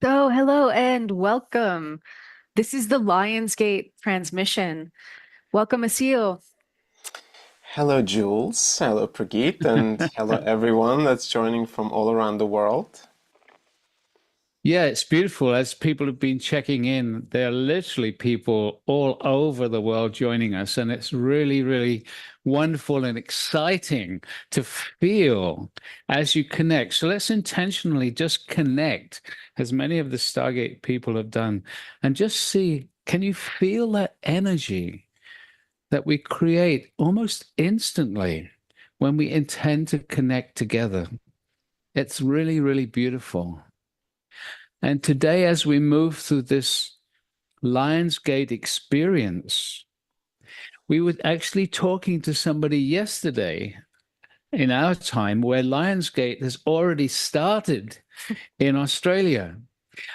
So, hello and welcome. This is the Lionsgate transmission. Welcome, Asil. Hello, Jules. Hello, Prageet. And hello, everyone that's joining from all around the world. Yeah, it's beautiful. As people have been checking in, there are literally people all over the world joining us. And it's really, really wonderful and exciting to feel as you connect. So let's intentionally just connect, as many of the Stargate people have done, and just see, can you feel that energy that we create almost instantly when we intend to connect together? It's really, really beautiful. And today, as we move through this Lionsgate experience, we were actually talking to somebody yesterday in our time where Lionsgate has already started in Australia.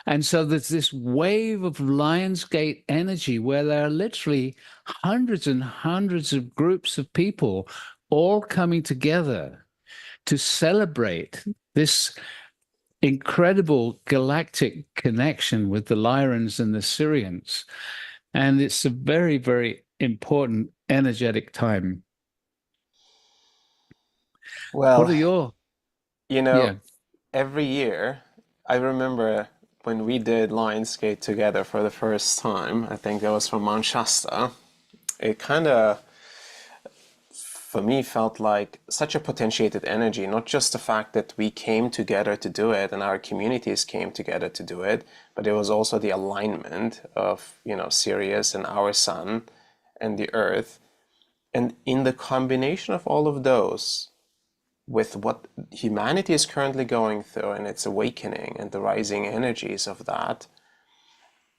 And so there's this wave of Lionsgate energy where there are literally hundreds and hundreds of groups of people all coming together to celebrate this incredible galactic connection with the Lyrans and the Syrians. And it's a very, very important energetic time. What Well, are your, you know, yeah. every year, I remember when we did Lionsgate together for the first time, I think that was from Mount Shasta, it kind of, for me, felt like such a potentiated energy, not just the fact that we came together to do it and our communities came together to do it, but it was also the alignment of, Sirius and our sun and the earth. And in the combination of all of those, with what humanity is currently going through and its awakening and the rising energies of that,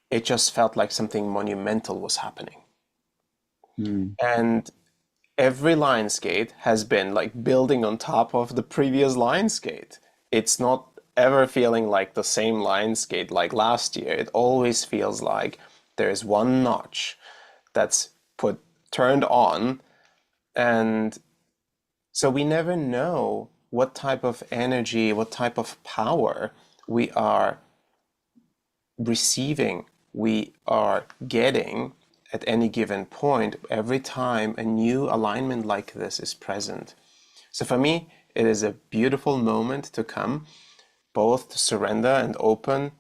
it just felt like something monumental was happening. Mm. And every Lionsgate has been like building on top of the previous Lionsgate. It's not ever feeling like the same Lionsgate like last year. It always feels like there's one notch that's put turned on, and so we never know what type of energy, what type of power we are receiving, we are getting at any given point every time a new alignment like this is present. So for me, it is a beautiful moment to come, both to surrender and open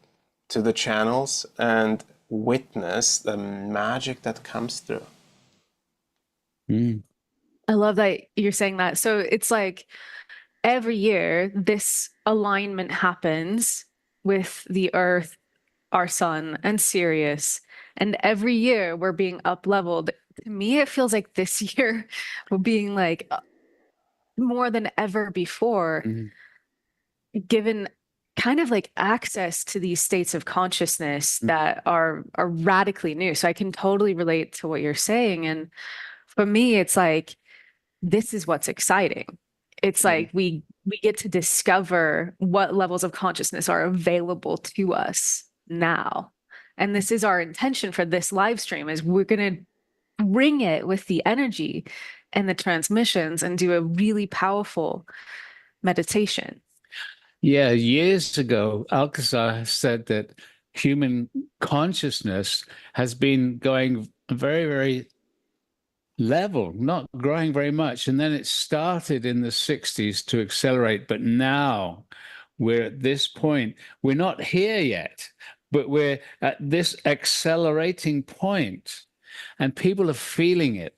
to the channels and witness the magic that comes through. Mm. I love that you're saying that. So it's like every year this alignment happens with the Earth, our sun, and Sirius. And every year we're being up leveled. To me, it feels like this year we're being like more than ever before, Mm. given kind of like access to these states of consciousness Mm. that are radically new. So I can totally relate to what you're saying. And for me, it's like this is what's exciting. It's Mhm. like we get to discover what levels of consciousness are available to us now. And this is our intention for this live stream is we're going to bring it with the energy and the transmissions and do a really powerful meditation. Yeah, years ago, Alcazar said that human consciousness has been going very, very level, not growing very much. And then it started in the 60s to accelerate. But now we're at this point. We're not here yet, but we're at this accelerating point, and people are feeling it.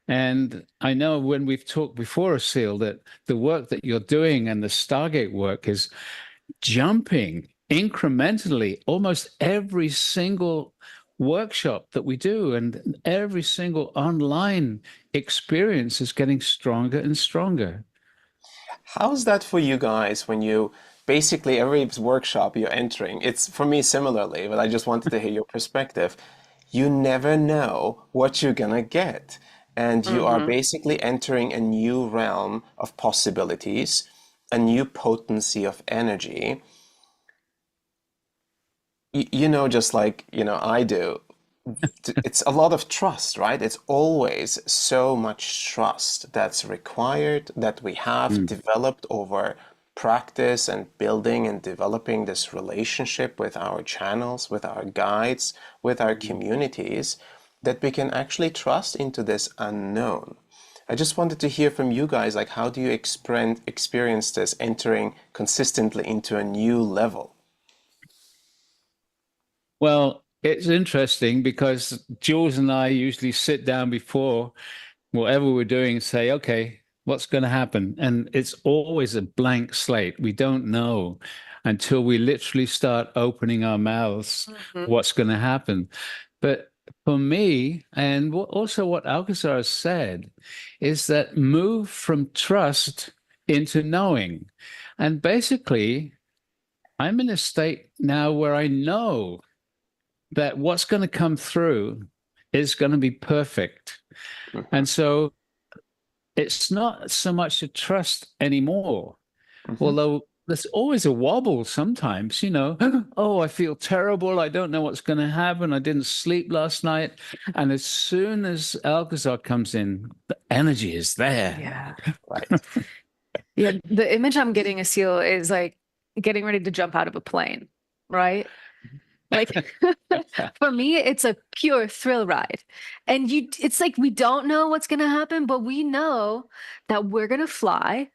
And I know when we've talked before, Asil, that the work that you're doing and the Stargate work is jumping incrementally almost every single workshop that we do and every single online experience is getting stronger and stronger. How's that for you guys when you basically every workshop you're entering? It's for me similarly, but I just wanted to hear your perspective. You never know what you're gonna get, and you are Mhm. basically entering a new realm of possibilities, a new potency of energy. Just like, I do. It's a lot of trust, right? It's always so much trust that's required that we have Mm. developed over practice and building and developing this relationship with our channels, with our guides, with our communities, that we can actually trust into this unknown. I just wanted to hear from you guys, like, how do you experience this entering consistently into a new level? Well, it's interesting because Jules and I usually sit down before whatever we're doing and say, okay, what's going to happen? And it's always a blank slate. We don't know until we literally start opening our mouths what's going to happen. But for me, and also what Alcazar said, is that move from trust into knowing. And basically, I'm in a state now where I know that what's going to come through is going to be perfect. Mm-hmm. And so it's not so much a trust anymore, Mm-hmm. although there's always a wobble sometimes, oh, I feel terrible. I don't know what's going to happen. I didn't sleep last night. And as soon as Alcazar comes in, the energy is there. Yeah. Right. Yeah. The image I'm getting, Asil, is like getting ready to jump out of a plane, right? Like for me, it's a pure thrill ride. And it's like we don't know what's going to happen, but we know that we're going to fly.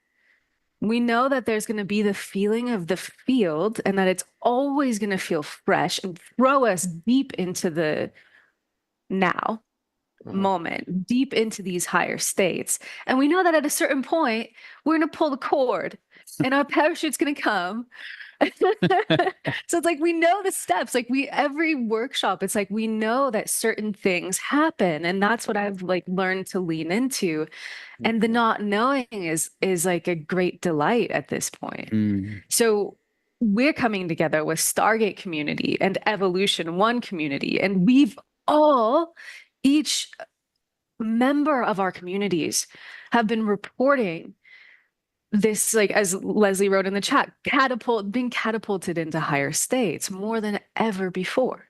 We know that there's going to be the feeling of the field and that it's always going to feel fresh and throw us deep into the now Mm-hmm. moment, deep into these higher states. And we know that at a certain point, we're going to pull the cord and our parachute's going to come. So it's like we know the steps, like every workshop, it's like we know that certain things happen, and that's what I've like learned to lean into. And the not knowing is like a great delight at this point. Mm. So we're coming together with Stargate community and Evolution One community, and we've all, each member of our communities, have been reporting this, like as Leslie wrote in the chat, being catapulted into higher states more than ever before.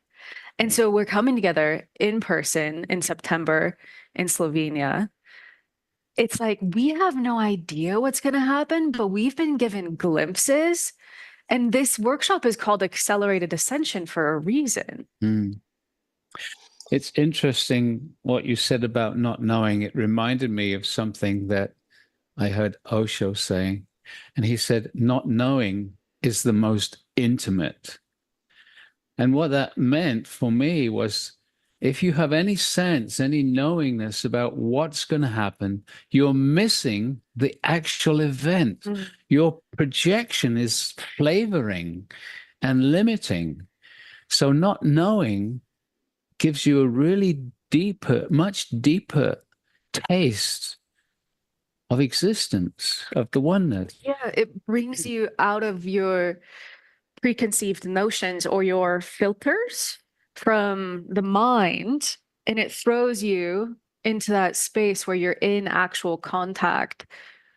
And so we're coming together in person in September in Slovenia. It's like we have no idea what's going to happen, but we've been given glimpses. And this workshop is called Accelerated Ascension for a reason. Mm. It's interesting what you said about not knowing. It reminded me of something that I heard Osho saying, and he said, not knowing is the most intimate. And what that meant for me was if you have any sense, any knowingness about what's going to happen, you're missing the actual event. Mm. Your projection is flavoring and limiting. So not knowing gives you a really deeper, much deeper taste of existence, of the oneness. Yeah, it brings you out of your preconceived notions or your filters from the mind, and it throws you into that space where you're in actual contact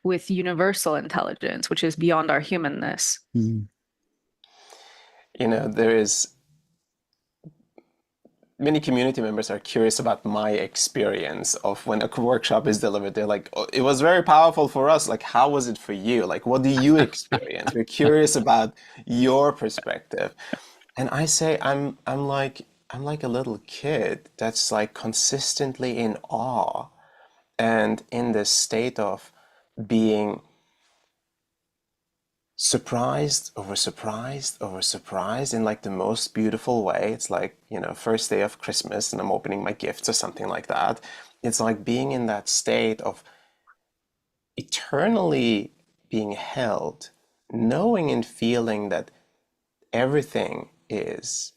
with universal intelligence, which is beyond our humanness. Mm. There is many community members are curious about my experience of when a workshop is delivered. They're like, oh, it was very powerful for us. Like, how was it for you? Like, what do you experience? We're curious about your perspective. And I say, I'm like a little kid that's like consistently in awe and in this state of being surprised over surprised over surprised in like the most beautiful way. It's like, first day of Christmas and I'm opening my gifts or something like that. It's like being in that state of eternally being held, knowing and feeling that everything is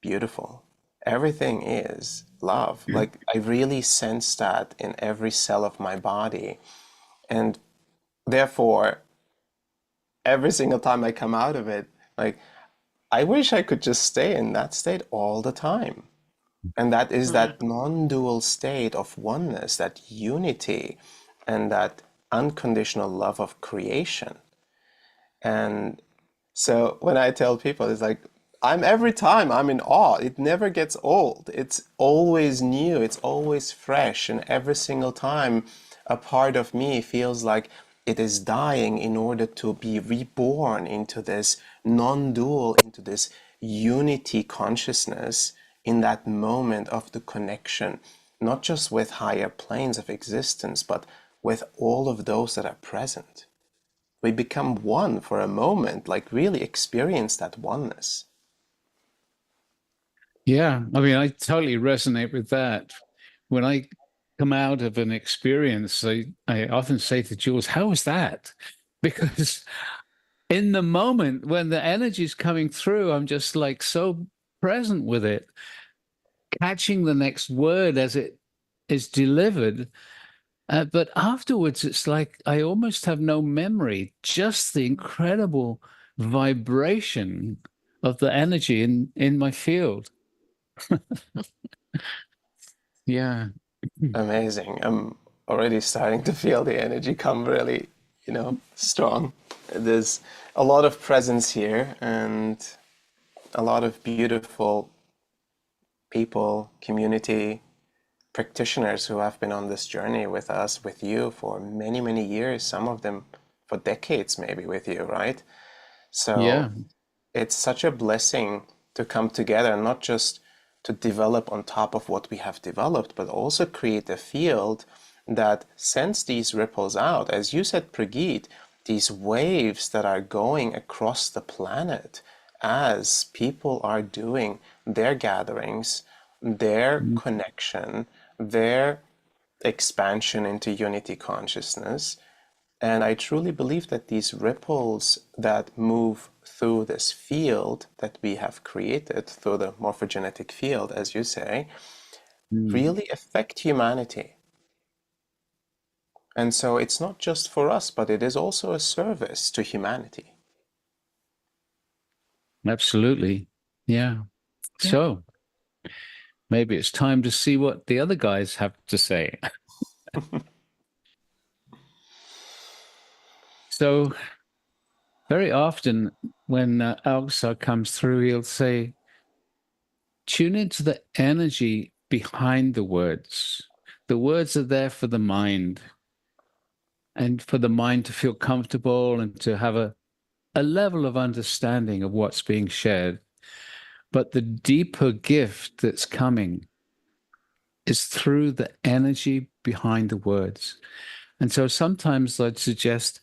beautiful. Everything is love. Like I really sense that in every cell of my body. And therefore, every single time I come out of it, like I wish I could just stay in that state all the time. And that is that non-dual state of oneness, that unity, and that unconditional love of creation. And so when I tell people, it's like, every time I'm in awe. It never gets old. It's always new. It's always fresh. And every single time a part of me feels like it is dying in order to be reborn into this non-dual, into this unity consciousness in that moment of the connection, not just with higher planes of existence, but with all of those that are present. We become one for a moment, like really experience that oneness. Yeah, I mean, I totally resonate with that. When I come out of an experience, I often say to Jules, how was that? Because in the moment when the energy is coming through, I'm just like so present with it, catching the next word as it is delivered. But afterwards, it's like I almost have no memory, just the incredible vibration of the energy in my field. Yeah. Amazing. I'm already starting to feel the energy come really, strong. There's a lot of presence here and a lot of beautiful people, community, practitioners who have been on this journey with us, with you for many, many years, some of them for decades maybe with you, right? So Yeah. it's such a blessing to come together, not just to develop on top of what we have developed, but also create a field that sends these ripples out. As you said, Prageet, these waves that are going across the planet as people are doing their gatherings, their Mm. connection, their expansion into unity consciousness. And I truly believe that these ripples that move through this field that we have created, through the morphogenetic field, as you say, Mm. really affect humanity. And so it's not just for us, but it is also a service to humanity. Absolutely. Yeah. Yeah. So maybe it's time to see what the other guys have to say. So very often when Alcazar comes through, he'll say, tune into the energy behind the words. The words are there for the mind and for the mind to feel comfortable and to have a level of understanding of what's being shared. But the deeper gift that's coming is through the energy behind the words. And so sometimes I'd suggest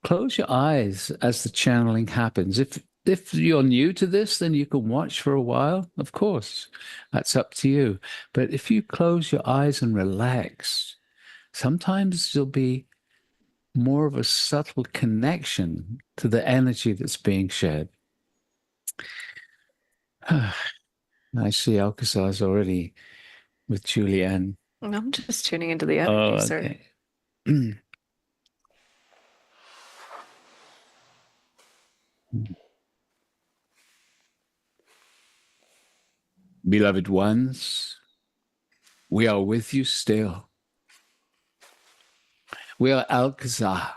close your eyes as the channeling happens. If you're new to this, then you can watch for a while. Of course, that's up to you. But if you close your eyes and relax, sometimes there'll be more of a subtle connection to the energy that's being shared. I see Alcazar's already with Julianne. I'm just tuning into the Oh, energy, sir. okay. Beloved ones, we are with you still. We are Alcazar.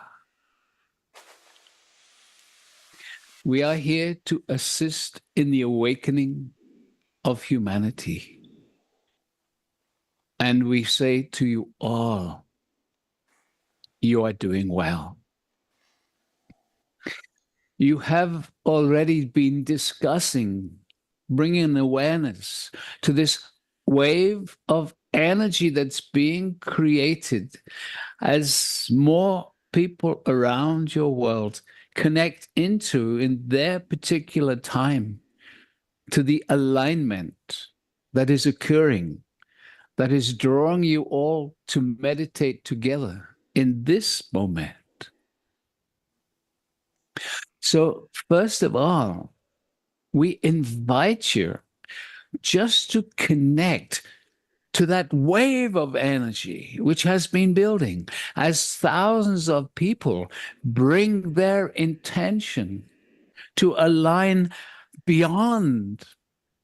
We are here to assist in the awakening of humanity. And we say to you all, you are doing well. You have already been discussing bringing awareness to this wave of energy that's being created as more people around your world connect into in their particular time to the alignment that is occurring, that is drawing you all to meditate together in this moment. So, first of all, we invite you just to connect to that wave of energy which has been building as thousands of people bring their intention to align beyond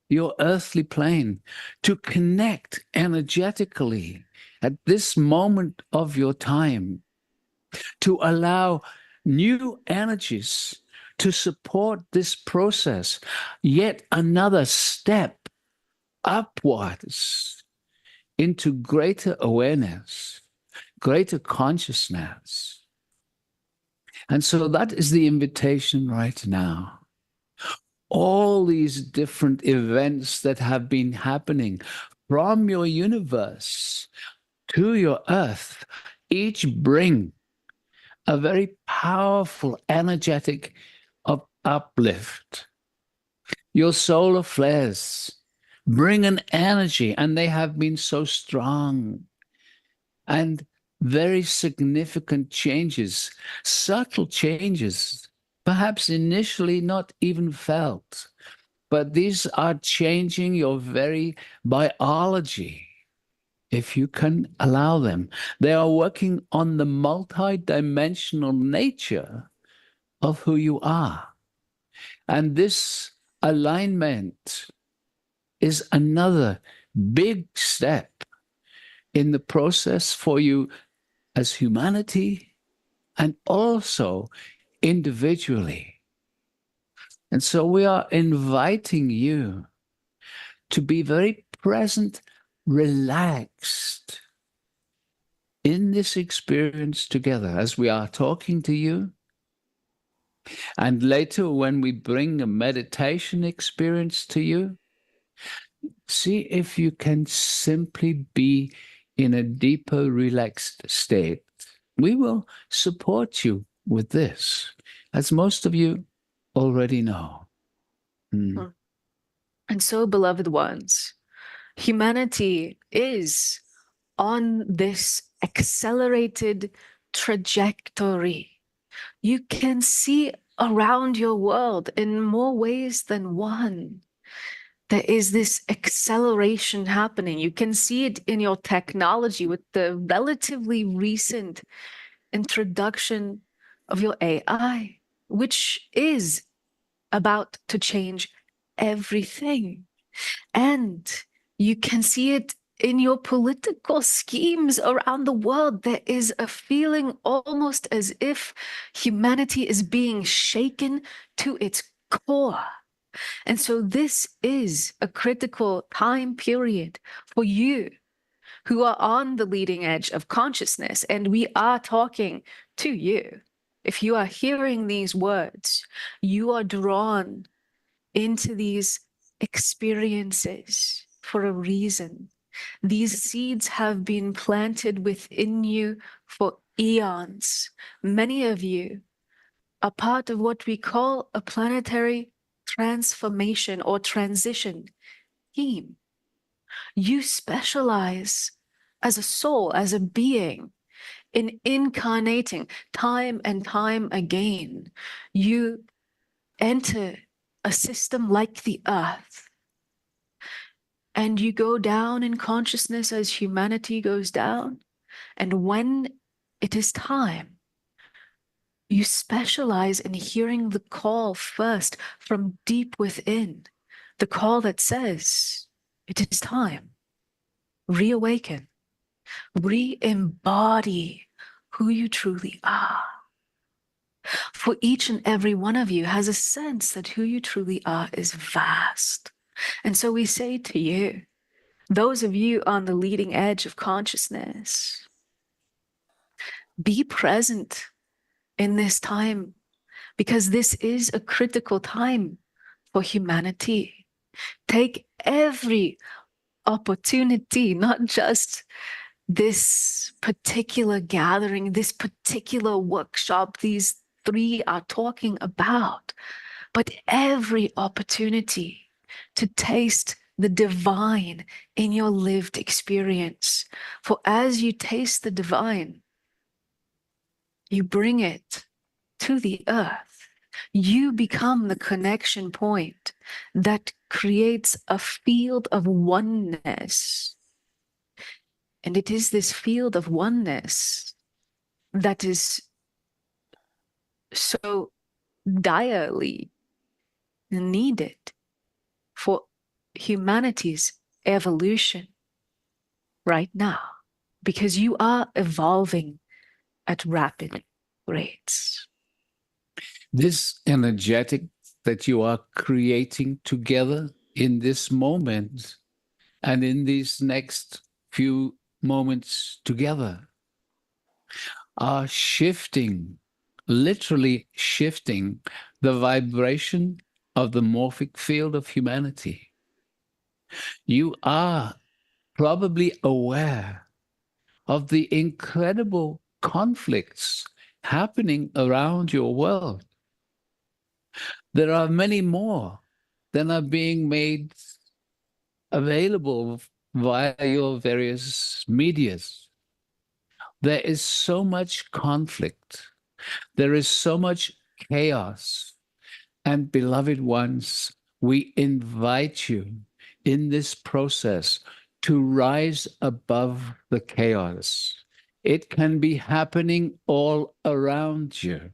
your earthly plane, to connect energetically at this moment of your time, to allow new energies to support this process, yet another step upwards into greater awareness, greater consciousness. And so that is the invitation right now. All these different events that have been happening from your universe to your earth, each bring a very powerful, energetic uplift. Your solar flares bring an energy, and they have been so strong. And very significant changes, subtle changes, perhaps initially not even felt, but these are changing your very biology, if you can allow them. They are working on the multidimensional nature of who you are. And this alignment is another big step in the process for you as humanity and also individually. And so we are inviting you to be very present, relaxed in this experience together as we are talking to you. And later, when we bring a meditation experience to you, see if you can simply be in a deeper, relaxed state. We will support you with this, as most of you already know. Hmm. And so, beloved ones, humanity is on this accelerated trajectory. You can see around your world in more ways than one. There is this acceleration happening. You can see it in your technology with the relatively recent introduction of your AI, which is about to change everything. And you can see it in your political schemes around the world. There is a feeling almost as if humanity is being shaken to its core. And so this is a critical time period for you who are on the leading edge of consciousness. And we are talking to you. If you are hearing these words, you are drawn into these experiences for a reason. These seeds have been planted within you for eons. Many of you are part of what we call a planetary transformation or transition team. You specialize as a soul, as a being, in incarnating time and time again. You enter a system like the earth, and you go down in consciousness as humanity goes down. And when it is time, you specialize in hearing the call first from deep within, the call that says, it is time. Reawaken, re-embody who you truly are. For each and every one of you has a sense that who you truly are is vast. And so we say to you, those of you on the leading edge of consciousness, be present in this time, because this is a critical time for humanity. Take every opportunity, not just this particular gathering, this particular workshop these three are talking about, but every opportunity to taste the divine in your lived experience. For as you taste the divine, you bring it to the earth. You become the connection point that creates a field of oneness. And it is this field of oneness that is so direly needed for humanity's evolution right now, because you are evolving at rapid rates. This energetic that you are creating together in this moment and in these next few moments together are shifting literally shifting the vibration of the morphic field of humanity. You are probably aware of the incredible conflicts happening around your world. There are many more than are being made available via your various medias. There is so much conflict. There is so much chaos. And beloved ones, we invite you in this process to rise above the chaos. It can be happening all around you.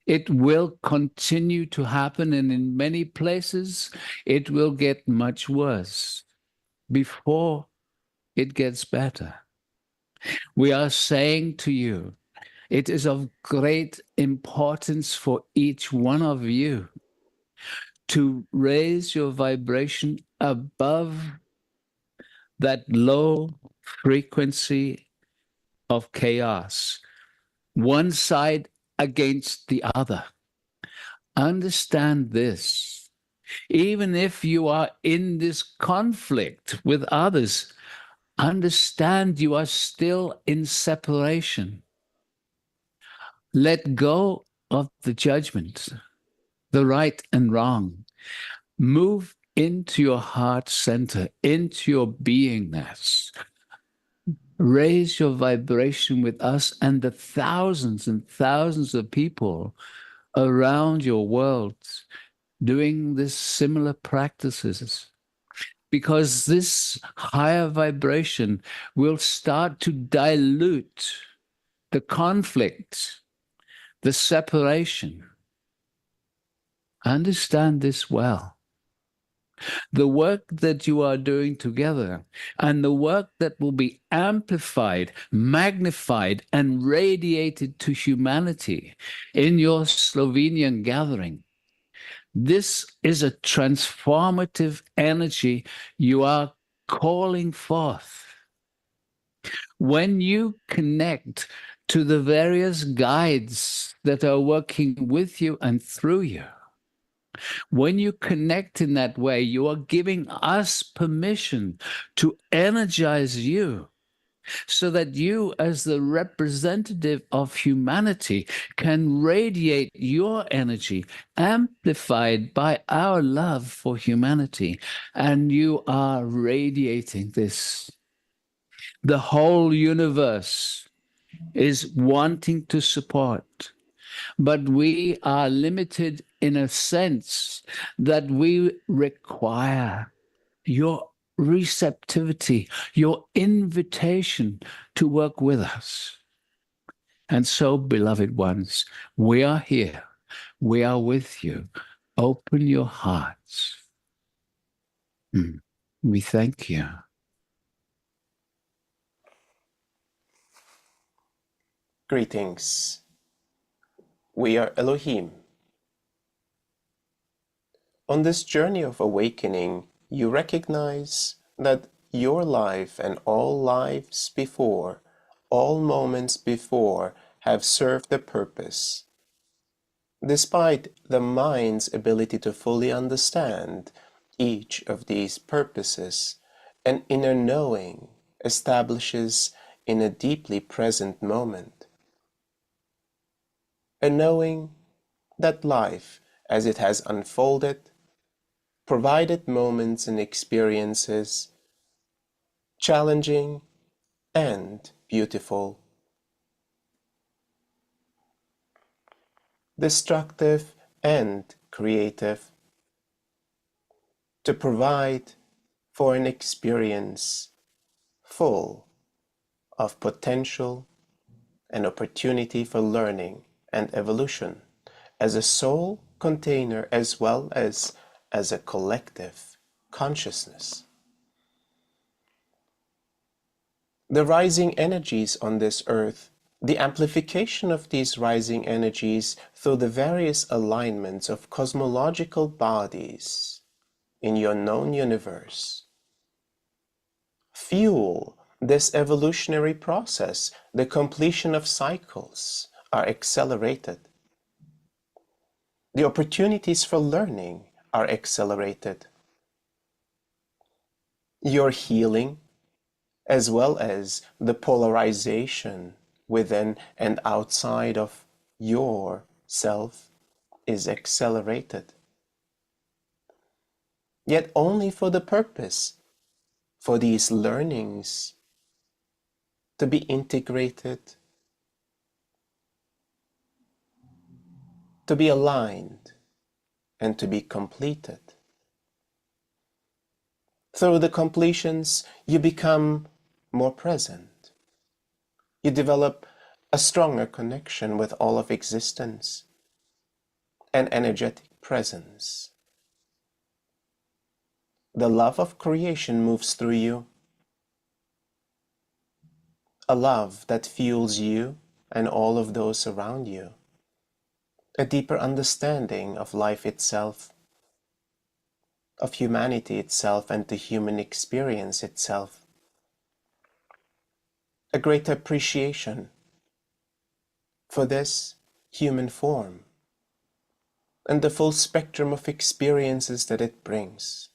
It will continue to happen, and in many places, it will get much worse before it gets better. We are saying to you, it is of great importance for each one of you to raise your vibration above that low frequency of chaos, one side against the other. Understand this. Even if you are in this conflict with others, understand you are still in separation. Let go of the judgment, the right and wrong. Move into your heart center, into your beingness. Raise your vibration with us and the thousands and thousands of people around your world doing this similar practices. Because this higher vibration will start to dilute the conflict, the separation. Understand this well. The work that you are doing together and the work that will be amplified, magnified, and radiated to humanity in your Slovenian gathering. This is a transformative energy you are calling forth. When you connect to the various guides that are working with you and through you, when you connect in that way, you are giving us permission to energize you so that you, as the representative of humanity, can radiate your energy amplified by our love for humanity. And you are radiating this. The whole universe is wanting to support. But we are limited in a sense that we require your receptivity, your invitation to work with us. And so, beloved ones, we are here. We are with you. Open your hearts. We thank you. Greetings. We are Elohim. On this journey of awakening, you recognize that your life and all lives before, all moments before, have served a purpose. Despite the mind's ability to fully understand each of these purposes, an inner knowing establishes in a deeply present moment. A knowing that life, as it has unfolded, provided moments and experiences, challenging and beautiful, destructive and creative, to provide for an experience full of potential and opportunity for learning and evolution as a soul container as well as a collective consciousness. The rising energies on this earth, the amplification of these rising energies through the various alignments of cosmological bodies in your known universe, fuel this evolutionary process, the completion of cycles, are accelerated. The opportunities for learning are accelerated. Your healing, as well as the polarization within and outside of your self, is accelerated. Yet only for the purpose for these learnings to be integrated, to be aligned, and to be completed. Through the completions, you become more present. You develop a stronger connection with all of existence, an energetic presence. The love of creation moves through you, a love that fuels you and all of those around you, a deeper understanding of life itself, of humanity itself, and the human experience itself, a greater appreciation for this human form and the full spectrum of experiences that it brings.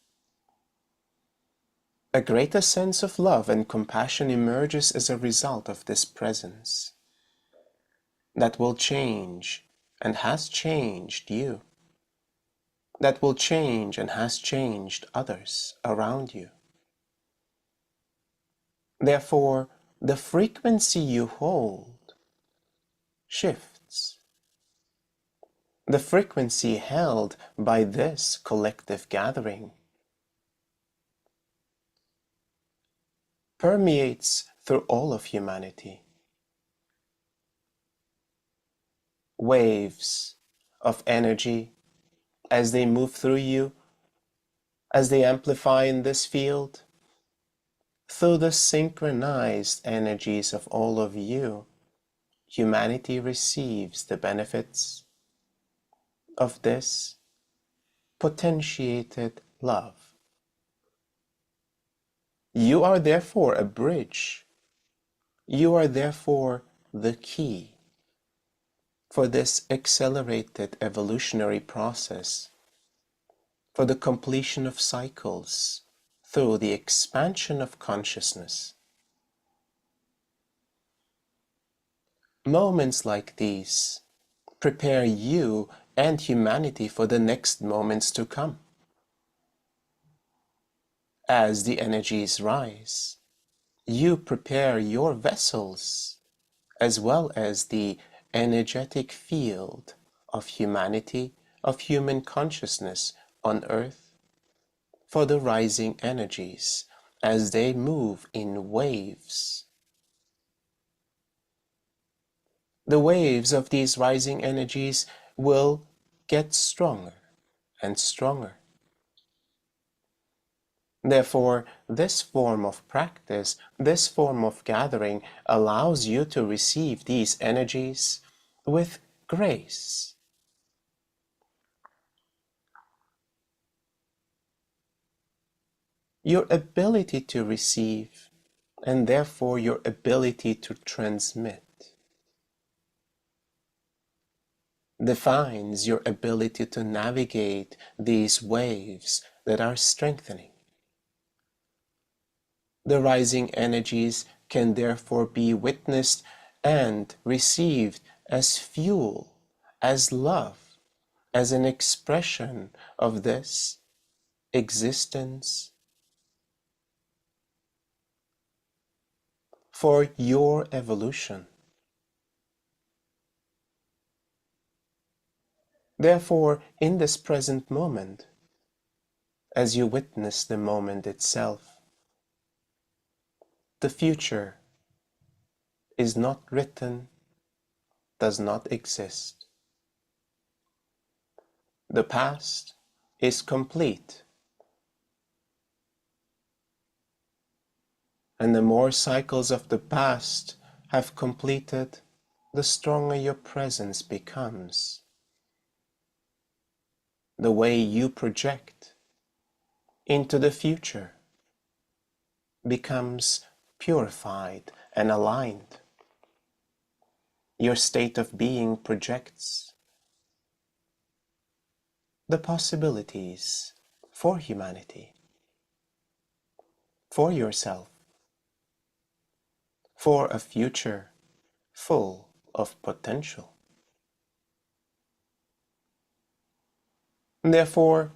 A greater sense of love and compassion emerges as a result of this presence that will change and has changed you, that will change and has changed others around you. Therefore, the frequency you hold shifts. The frequency held by this collective gathering permeates through all of humanity. Waves of energy, as they move through you, as they amplify in this field, through the synchronized energies of all of you, humanity receives the benefits of this potentiated love. You are therefore a bridge. You are therefore the key for this accelerated evolutionary process, for the completion of cycles through the expansion of consciousness. Moments like these prepare you and humanity for the next moments to come. As the energies rise, you prepare your vessels as well as the energetic field of humanity, of human consciousness on Earth, for the rising energies as they move in waves. The waves of these rising energies will get stronger and stronger. Therefore, this form of practice, this form of gathering allows you to receive these energies with grace. Your ability to receive, and therefore your ability to transmit, defines your ability to navigate these waves that are strengthening. The rising energies can therefore be witnessed and received as fuel, as love, as an expression of this existence for your evolution. Therefore, in this present moment, as you witness the moment itself, the future is not written, does not exist. The past is complete, and the more cycles of the past have completed, the stronger your presence becomes. The way you project into the future becomes purified and aligned. Your state of being projects the possibilities for humanity, for yourself, for a future full of potential. Therefore,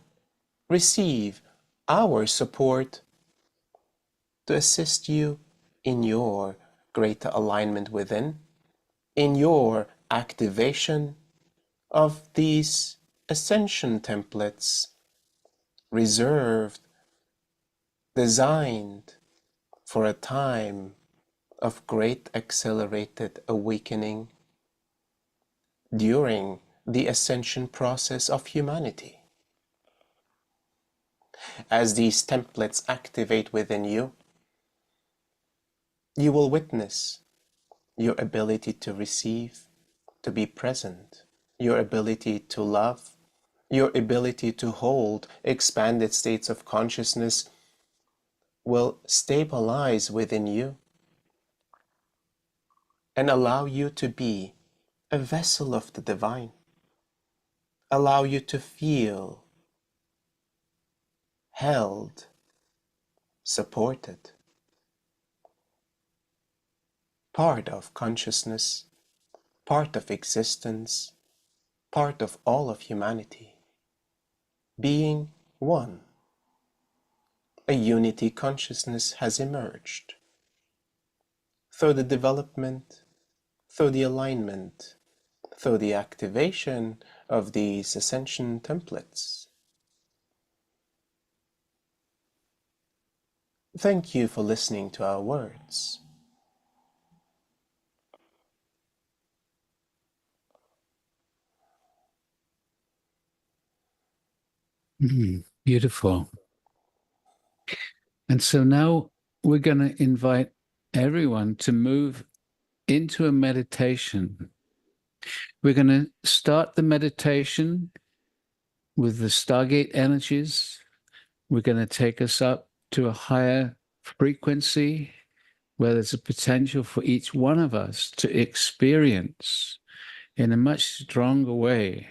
receive our support to assist you in your greater alignment within, in your activation of these ascension templates reserved, designed for a time of great accelerated awakening during the ascension process of humanity. As these templates activate within you, you will witness your ability to receive, to be present, your ability to love, your ability to hold expanded states of consciousness will stabilize within you and allow you to be a vessel of the divine, allow you to feel held, supported, part of consciousness, part of existence, part of all of humanity, being one. A unity consciousness has emerged through the development, through the alignment, through the activation of these ascension templates. Thank you for listening to our words. Beautiful. And so now we're going to invite everyone to move into a meditation. We're going to start the meditation with the Stargate energies. We're going to take us up to a higher frequency where there's a potential for each one of us to experience in a much stronger way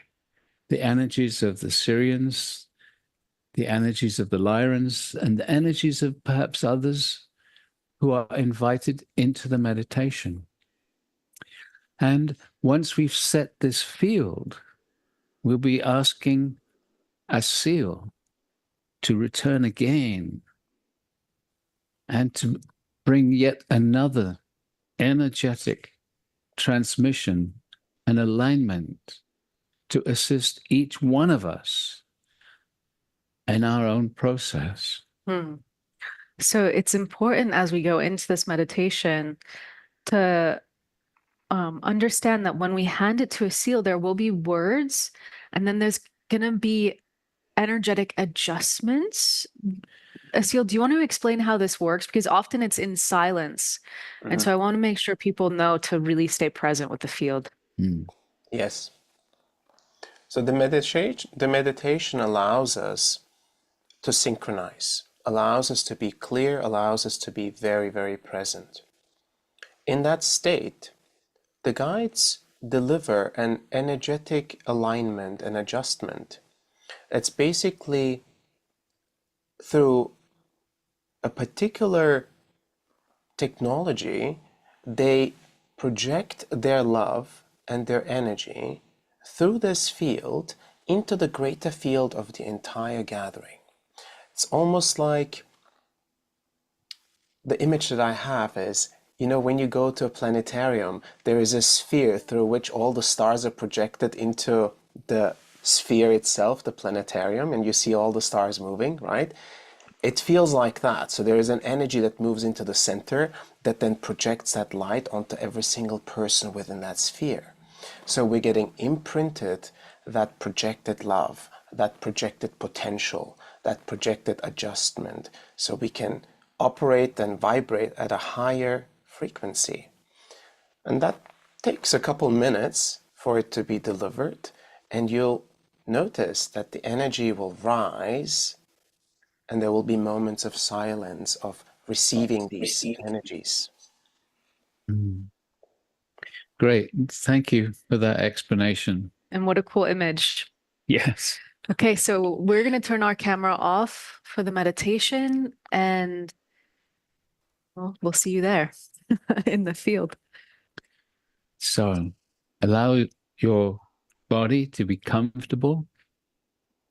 the energies of the Syrians, the energies of the Lyrans, and the energies of perhaps others who are invited into the meditation. And once we've set this field, we'll be asking Asil to return again and to bring yet another energetic transmission and alignment to assist each one of us in our own process. So it's important as we go into this meditation to understand that when we hand it to Asil, there will be words, and then there's going to be energetic adjustments. Asil, do you want to explain how this works? Because often it's in silence. And so I want to make sure people know to really stay present with the field. Yes. So the meditation allows us to synchronize, allows us to be clear, allows us to be very, very present. In that state, the guides deliver an energetic alignment and adjustment. It's basically through a particular technology, they project their love and their energy through this field into the greater field of the entire gathering. It's almost like the image that I have is, when you go to a planetarium, there is a sphere through which all the stars are projected into the sphere itself, the planetarium, and you see all the stars moving, right? It feels like that. So there is an energy that moves into the center that then projects that light onto every single person within that sphere. So we're getting imprinted that projected love, that projected potential, that projected adjustment, so we can operate and vibrate at a higher frequency. And that takes a couple minutes for it to be delivered, and you'll notice that the energy will rise, and there will be moments of silence, of receiving these energies. Great. Thank you for that explanation. And what a cool image. Yes. Okay, so we're going to turn our camera off for the meditation, and well, we'll see you there in the field. So allow your body to be comfortable,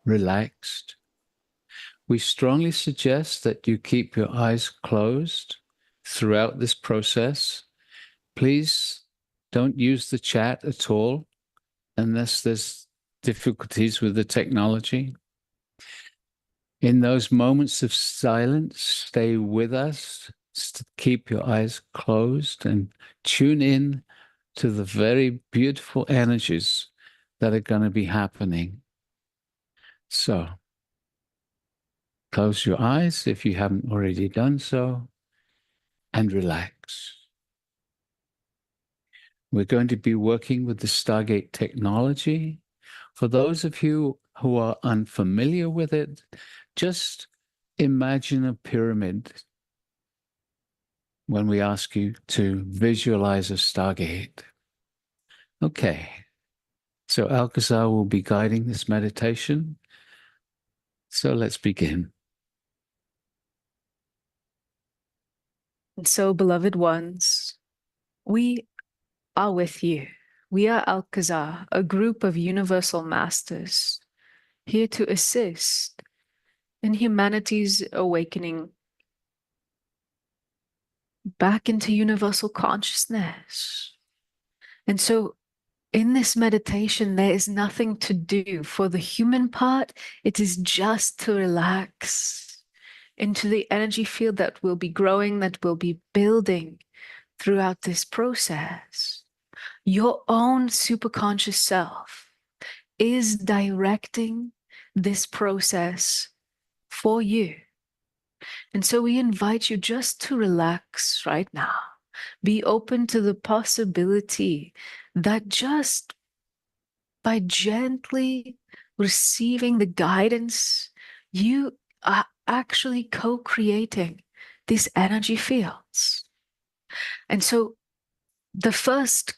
relaxed. We strongly suggest that you keep your eyes closed throughout this process. Please don't use the chat at all unless there's difficulties with the technology. In those moments of silence, stay with us. Keep your eyes closed and tune in to the very beautiful energies that are going to be happening. So, close your eyes if you haven't already done so, and relax. We're going to be working with the Stargate technology. For those of you who are unfamiliar with it, just imagine a pyramid when we ask you to visualize a Stargate. Okay, so Alcazar will be guiding this meditation. So let's begin. And so, beloved ones, we are with you. We are Alcazar, a group of universal masters here to assist in humanity's awakening back into universal consciousness. And so, in this meditation, there is nothing to do. For the human part, it is just to relax into the energy field that will be growing, that will be building throughout this process. Your own superconscious self is directing this process for you. And so we invite you just to relax right now. Be open to the possibility that just by gently receiving the guidance, you are actually co-creating these energy fields. And so the first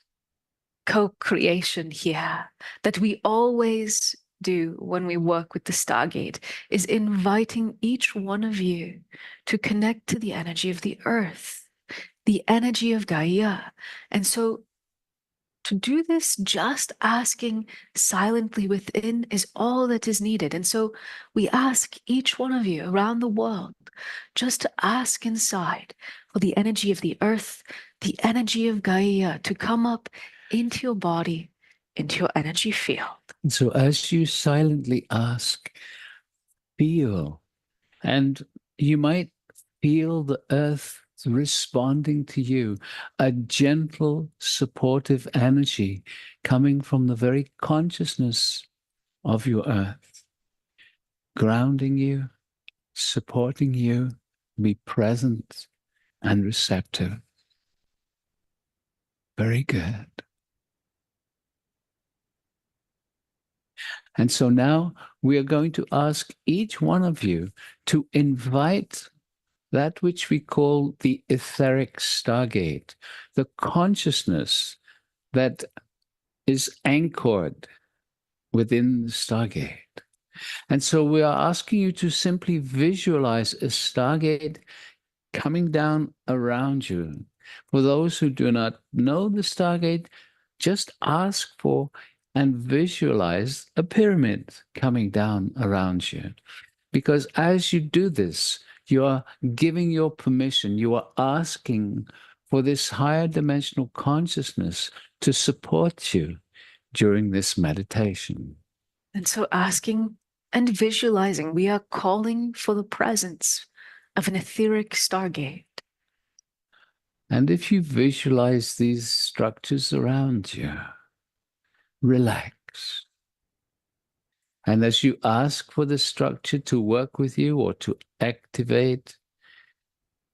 co-creation here that we always do when we work with the Stargate is inviting each one of you to connect to the energy of the earth, the energy of Gaia. And so to do this, just asking silently within is all that is needed. And so we ask each one of you around the world just to ask inside for the energy of the earth, the energy of Gaia to come up into your body, into your energy field. And so as you silently ask, feel, and you might feel the earth responding to you, a gentle, supportive energy coming from the very consciousness of your earth, grounding you, supporting you, be present and receptive. Very good. And so now we are going to ask each one of you to invite that which we call the etheric stargate, the consciousness that is anchored within the stargate. And so we are asking you to simply visualize a stargate coming down around you. For those who do not know the stargate, just ask for and visualize a pyramid coming down around you. Because as you do this, you are giving your permission, you are asking for this higher dimensional consciousness to support you during this meditation. And so asking and visualizing, we are calling for the presence of an etheric stargate. And if you visualize these structures around you, relax. And as you ask for the structure to work with you or to activate,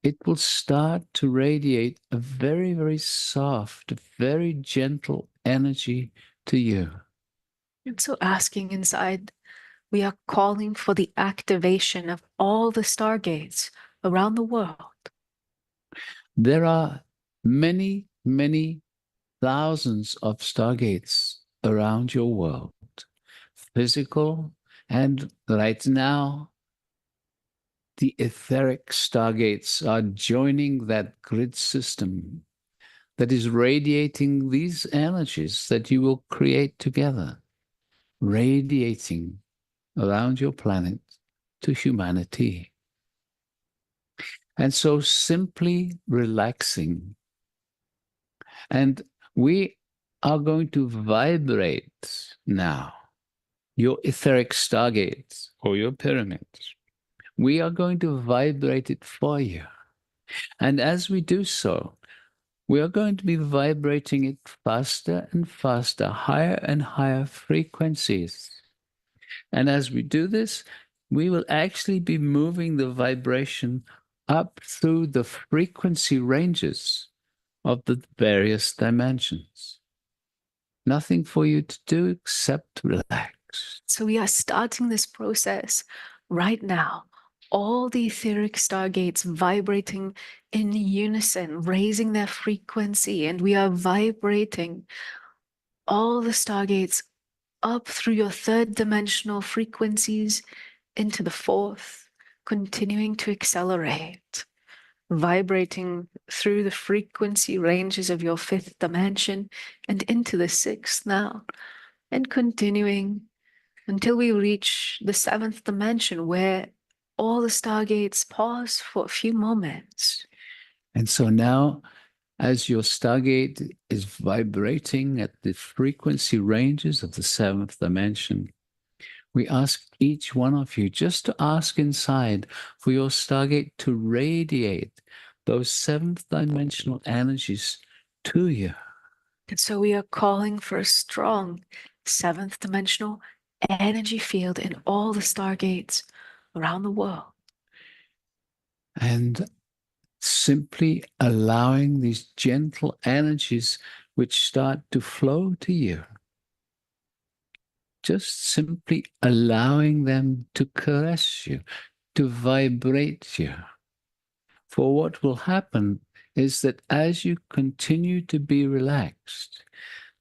it will start to radiate a very, very soft, very gentle energy to you. And so asking inside, we are calling for the activation of all the stargates around the world. There are many, many thousands of stargates around your world, physical, and right now, the etheric stargates are joining that grid system that is radiating these energies that you will create together, radiating around your planet to humanity. And so simply relaxing. And we are going to vibrate now your etheric stargates or your pyramids. We are going to vibrate it for you. And as we do so, we are going to be vibrating it faster and faster, higher and higher frequencies. And as we do this, we will actually be moving the vibration up through the frequency ranges of the various dimensions. Nothing for you to do except relax. So we are starting this process right now. All the etheric stargates vibrating in unison, raising their frequency, and we are vibrating all the stargates up through your third dimensional frequencies into the fourth, continuing to accelerate, vibrating through the frequency ranges of your fifth dimension and into the sixth now, and continuing until we reach the seventh dimension where all the stargates pause for a few moments. And so now, as your stargate is vibrating at the frequency ranges of the seventh dimension, we ask each one of you just to ask inside for your stargate to radiate those seventh dimensional energies to you. And so we are calling for a strong seventh dimensional energy field in all the stargates around the world. And simply allowing these gentle energies which start to flow to you. Just simply allowing them to caress you, to vibrate you. For what will happen is that as you continue to be relaxed,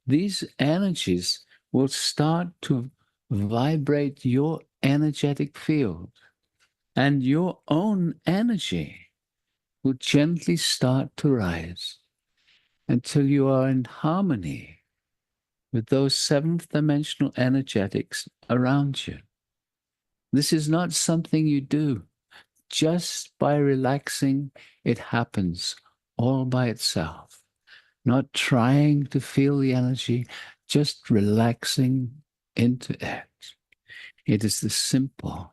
these energies will start to vibrate your energetic field, and your own energy will gently start to rise until you are in harmony with those seventh dimensional energetics around you. This is not something you do. Just by relaxing, it happens all by itself. Not trying to feel the energy, just relaxing into it. It is this simple.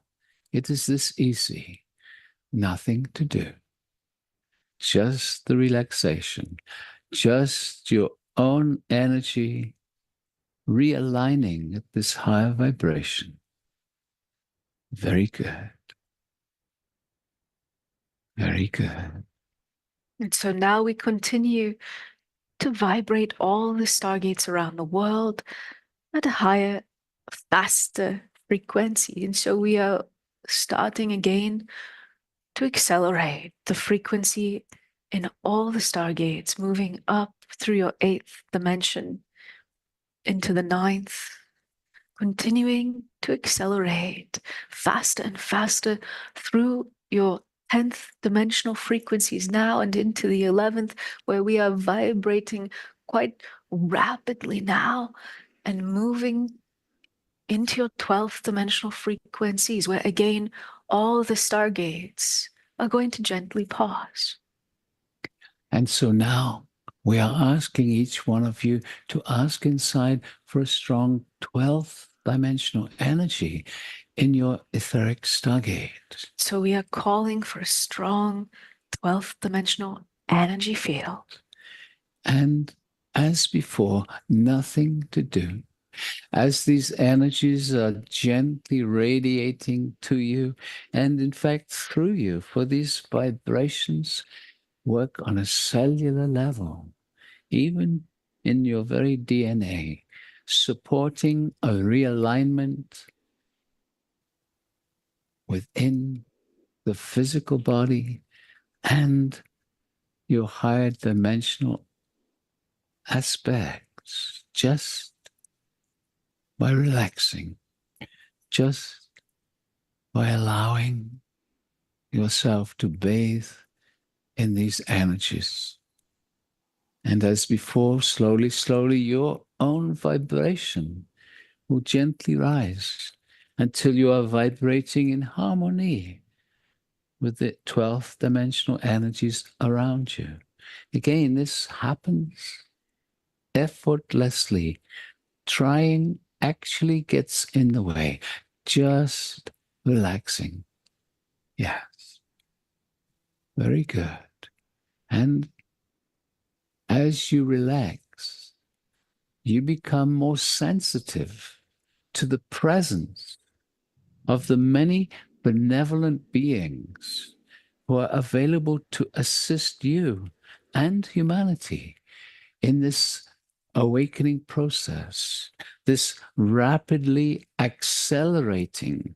It is this easy. Nothing to do. Just the relaxation. Just your own energy realigning at this higher vibration. Very good. Very good. And so now we continue to vibrate all the stargates around the world at a higher, faster frequency. And so we are starting again to accelerate the frequency in all the stargates, moving up through your eighth dimension into the ninth, continuing to accelerate faster and faster through your 10th dimensional frequencies now and into the 11th, where we are vibrating quite rapidly now and moving into your 12th dimensional frequencies, where again, all the stargates are going to gently pause. And so now we are asking each one of you to ask inside for a strong 12th dimensional energy in your etheric stargate. So we are calling for a strong 12th dimensional energy field. And as before, nothing to do. As these energies are gently radiating to you and in fact through you, for these vibrations work on a cellular level, even in your very DNA, supporting a realignment within the physical body and your higher dimensional aspects just by relaxing, just by allowing yourself to bathe in these energies. And as before, slowly, slowly, your own vibration will gently rise until you are vibrating in harmony with the 12th dimensional energies around you. Again, this happens effortlessly. Trying actually gets in the way. Just relaxing. Yes. Very good. And as you relax, you become more sensitive to the presence of the many benevolent beings who are available to assist you and humanity in this awakening process, this rapidly accelerating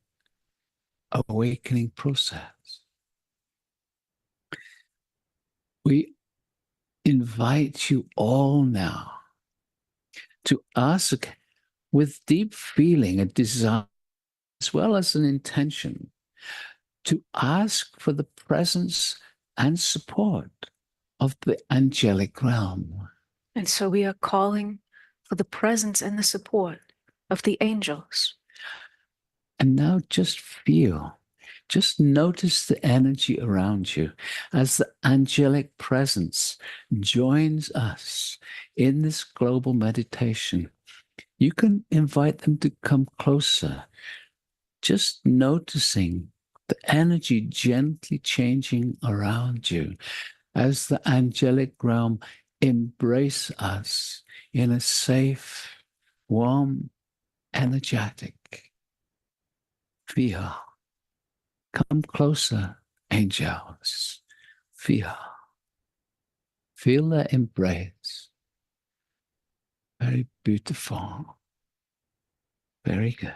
awakening process. We invite you all now to ask with deep feeling, a desire, as well as an intention, to ask for the presence and support of the angelic realm. And so we are calling for the presence and the support of the angels. And now just feel, just notice the energy around you as the angelic presence joins us in this global meditation. You can invite them to come closer, just noticing the energy gently changing around you as the angelic realm embrace us in a safe, warm, energetic feel. Come closer, angels. Feel. Feel the embrace. Very beautiful. Very good.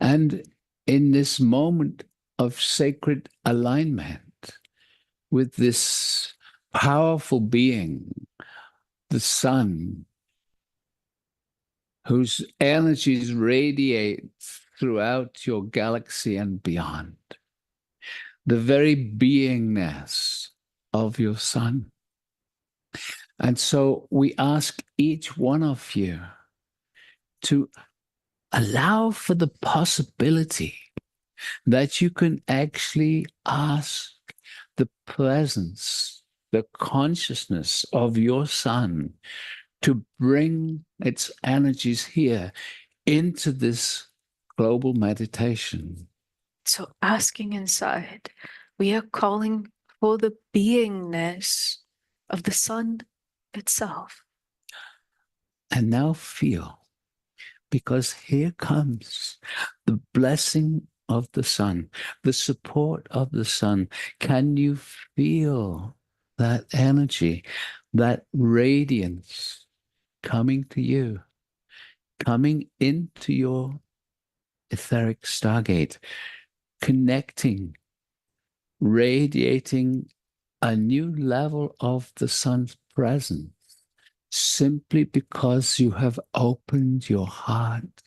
And in this moment of sacred alignment with this powerful being, the sun, whose energies radiate throughout your galaxy and beyond, the very beingness of your sun. And so we ask each one of you to allow for the possibility that you can actually ask the presence, the consciousness of your sun to bring its energies here into this global meditation. So asking inside, we are calling for the beingness of the sun itself. And now feel, because here comes the blessing of the sun, the support of the sun. Can you feel that energy, that radiance coming to you, coming into your etheric stargate, connecting, radiating a new level of the sun's presence, simply because you have opened your heart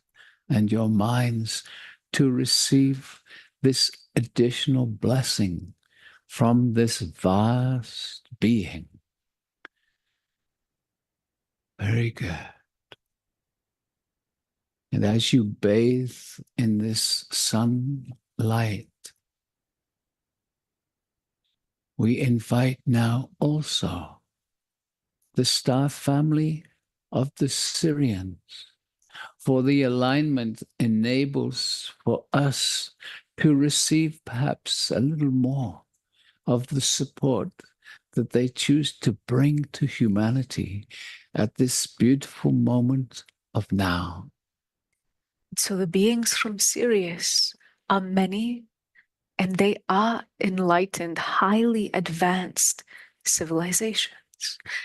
and your minds to receive this additional blessing from this vast being. Very good. And as you bathe in this sunlight, we invite now also the star family of the Syrians, for the alignment enables for us to receive perhaps a little more of the support that they choose to bring to humanity at this beautiful moment of now. So the beings from Sirius are many, and they are enlightened, highly advanced civilizations.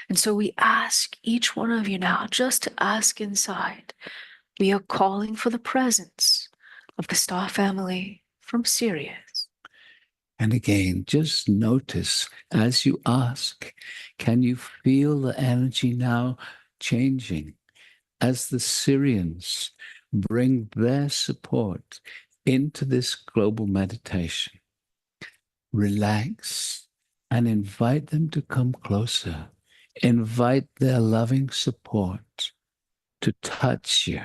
And so we ask each one of you now just to ask inside. We are calling for the presence of the star family from Sirius. And again, just notice as you ask, can you feel the energy now changing as the Syrians bring their support into this global meditation? Relax and invite them to come closer. Invite their loving support to touch you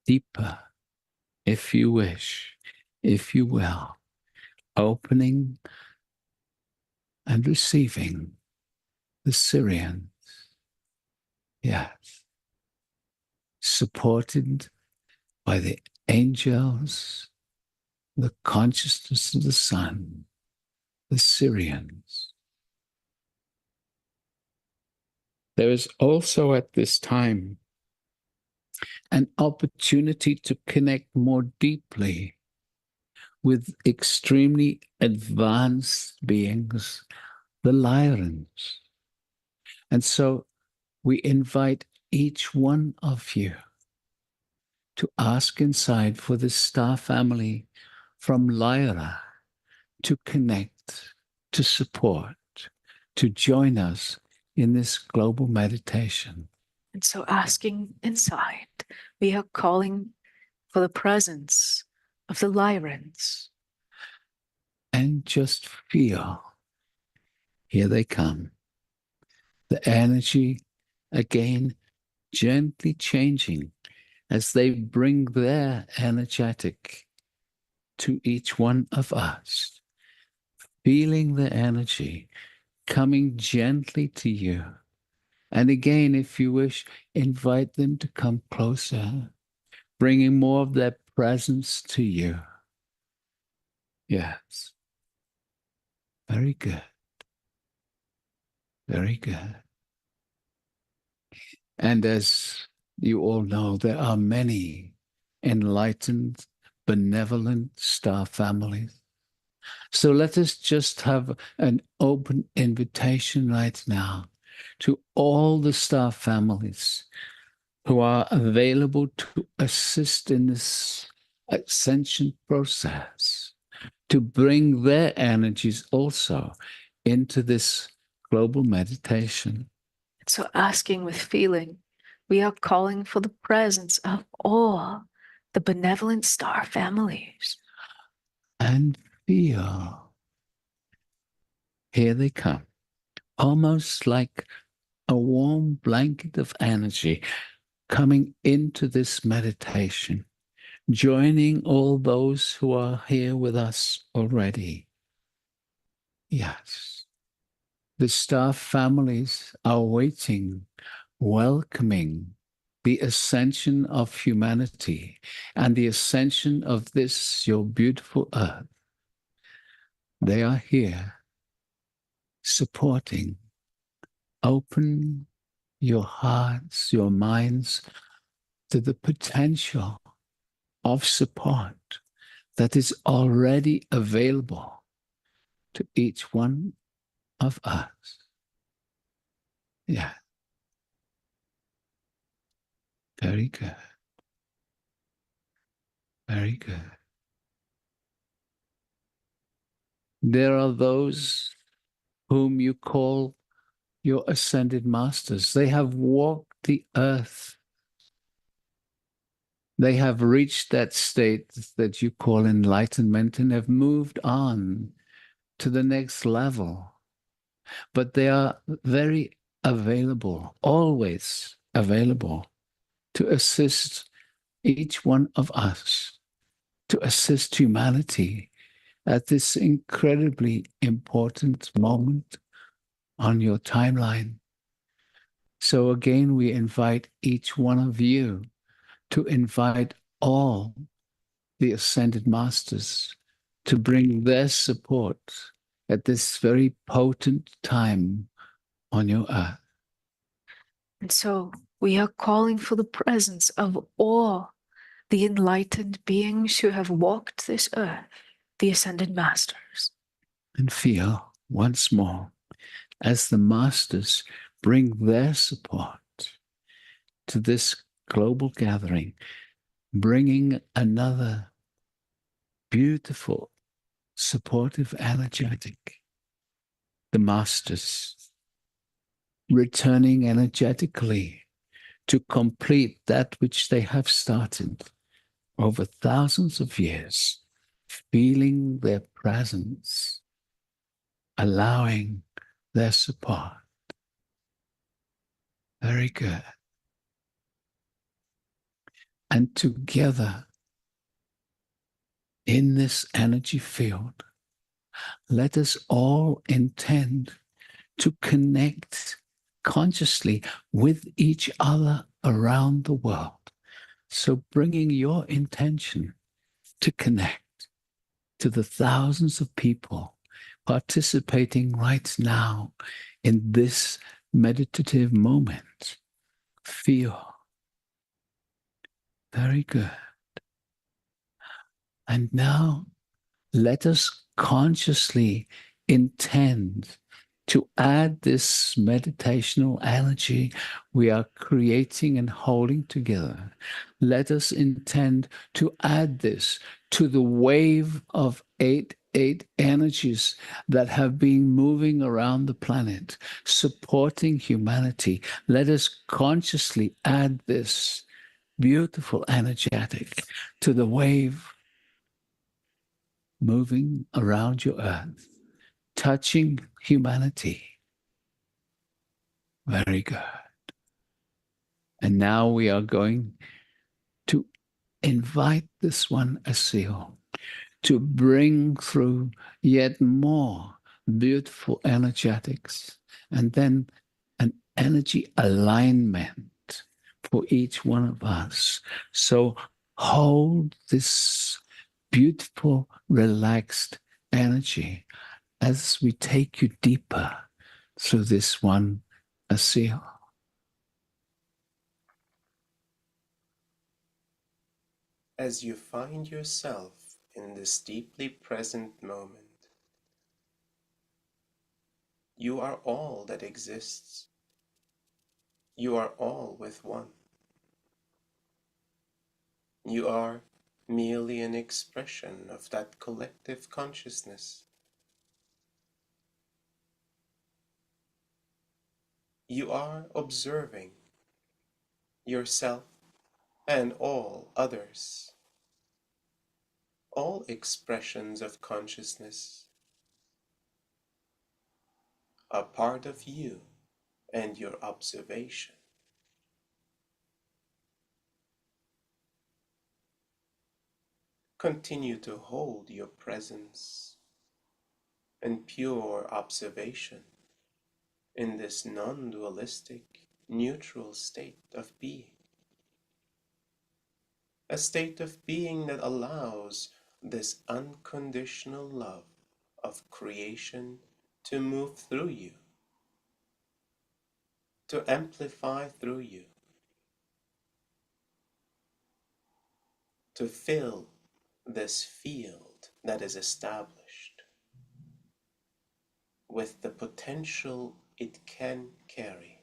deeper, if you wish, if you will, opening and receiving the Syrians. Yes. Supported by the angels, the consciousness of the sun, the Syrians. There is also at this time an opportunity to connect more deeply with extremely advanced beings, the Lyrans. And so we invite each one of you to ask inside for the star family from Lyra to connect, to support, to join us in this global meditation. And so asking inside, we are calling for the presence of the Lyrans. And just feel, here they come. The energy, again, gently changing as they bring their energetic to each one of us. Feeling the energy coming gently to you. And again, if you wish, invite them to come closer, bringing more of their presence to you. Yes. Very good. Very good. And as you all know, there are many enlightened, benevolent star families. So let us just have an open invitation right now to all the star families who are available to assist in this ascension process, to bring their energies also into this global meditation. So asking with feeling, we are calling for the presence of all the benevolent star families. And feel, here they come, almost like a warm blanket of energy coming into this meditation, joining all those who are here with us already. Yes, the star families are waiting, welcoming the ascension of humanity and the ascension of this, your beautiful earth. They are here supporting. Open your hearts, your minds to the potential of support that is already available to each one of us. Yeah. Very good. Very good. There are those whom you call your ascended masters. They have walked the earth. They have reached that state that you call enlightenment and have moved on to the next level. But they are very available, always available to assist each one of us, to assist humanity at this incredibly important moment on your timeline. So again, we invite each one of you to invite all the ascended masters to bring their support at this very potent time on your earth. And so we are calling for the presence of all the enlightened beings who have walked this earth, the ascended masters. And feel once more as the masters bring their support to this global gathering, bringing another beautiful supportive, energetic, the masters, returning energetically to complete that which they have started over thousands of years, feeling their presence, allowing their support. Very good. And together in this energy field, let us all intend to connect consciously with each other around the world. So bringing your intention to connect to the thousands of people participating right now in this meditative moment. Feel. Very good. And now let us consciously intend to add this meditational energy we are creating and holding together. Let us intend to add this to the wave of eight energies that have been moving around the planet, supporting humanity. Let us consciously add this beautiful energetic to the wave moving around your earth, touching humanity. Very good. And now we are going to invite this one, Asil, to bring through yet more beautiful energetics and then an energy alignment for each one of us. So hold this beautiful, relaxed energy as we take you deeper through this one, Asil. As you find yourself in this deeply present moment, you are all that exists. You are all with one. You are merely an expression of that collective consciousness. You are observing yourself and all others. All expressions of consciousness are part of you and your observation. Continue to hold your presence and pure observation in this non-dualistic, neutral state of being. A state of being that allows this unconditional love of creation to move through you, to amplify through you, to fill this field that is established with the potential it can carry.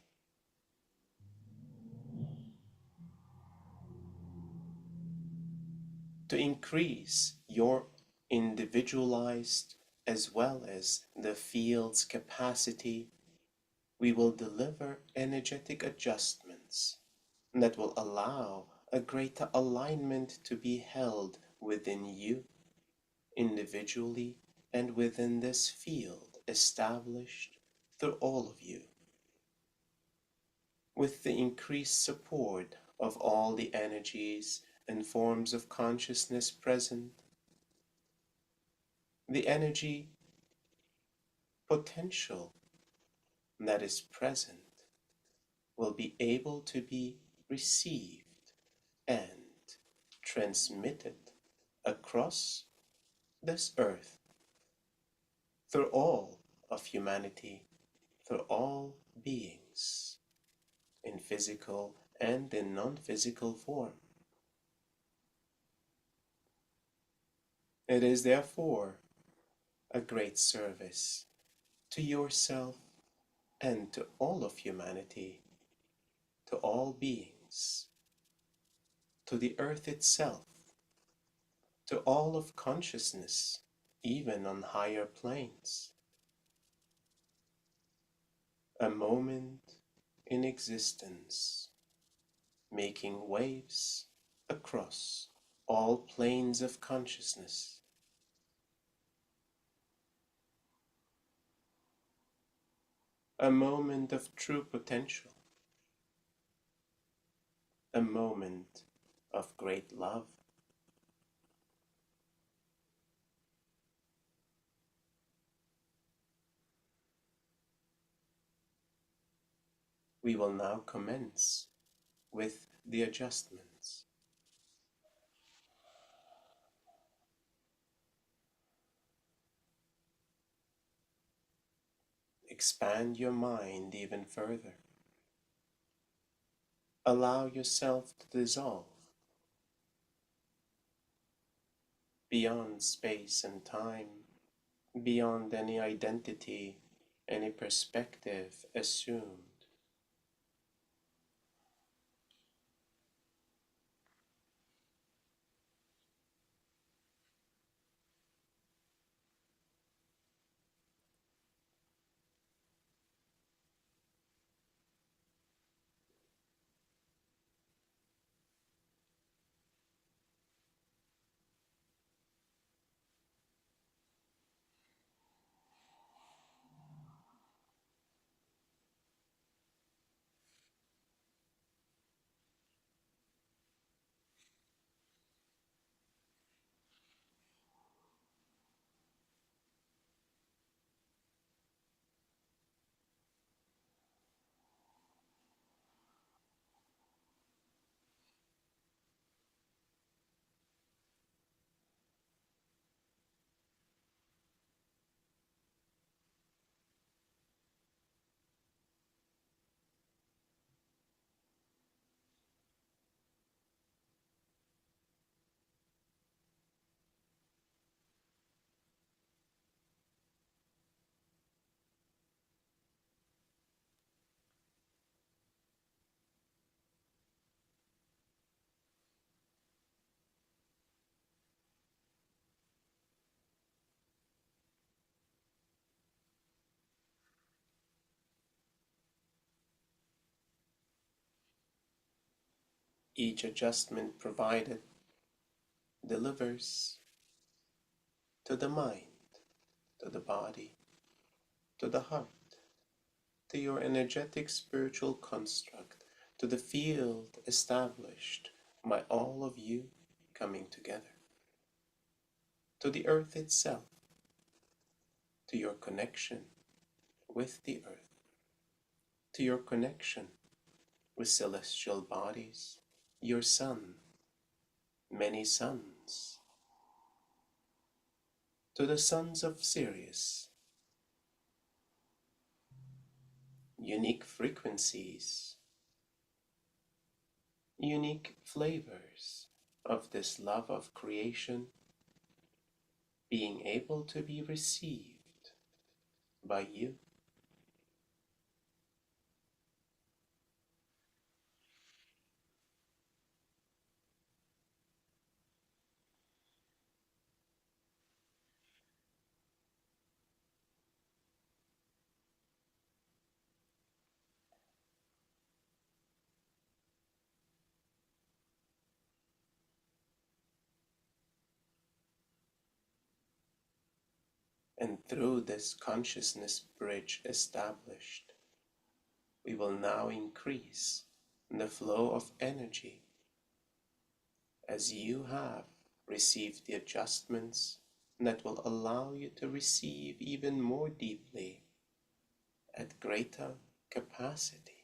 To increase your individualized as well as the field's capacity, we will deliver energetic adjustments that will allow a greater alignment to be held within you, individually, and within this field established through all of you. With the increased support of all the energies and forms of consciousness present, the energy potential that is present will be able to be received and transmitted across this earth through all of humanity, through all beings, in physical and in non-physical form. It is therefore a great service to yourself and to all of humanity, to all beings, to the earth itself, to all of consciousness, even on higher planes. A moment in existence, making waves across all planes of consciousness. A moment of true potential. A moment of great love. We will now commence with the adjustments. Expand your mind even further. Allow yourself to dissolve beyond space and time, beyond any identity, any perspective assumed. Each adjustment provided delivers to the mind, to the body, to the heart, to your energetic spiritual construct, to the field established by all of you coming together, to the earth itself, to your connection with the earth, to your connection with celestial bodies, your sun, many suns, to the sons of Sirius, unique frequencies, unique flavors of this love of creation being able to be received by you. And through this consciousness bridge established, we will now increase the flow of energy as you have received the adjustments that will allow you to receive even more deeply at greater capacity.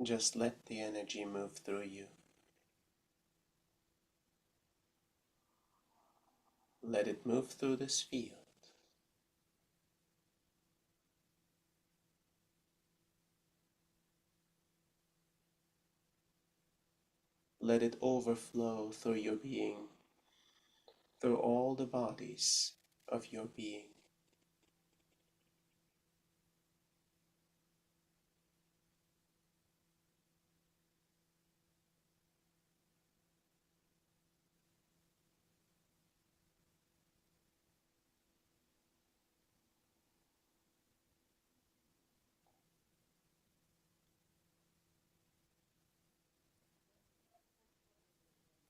Just let the energy move through you. Let it move through this field. Let it overflow through your being, through all the bodies of your being.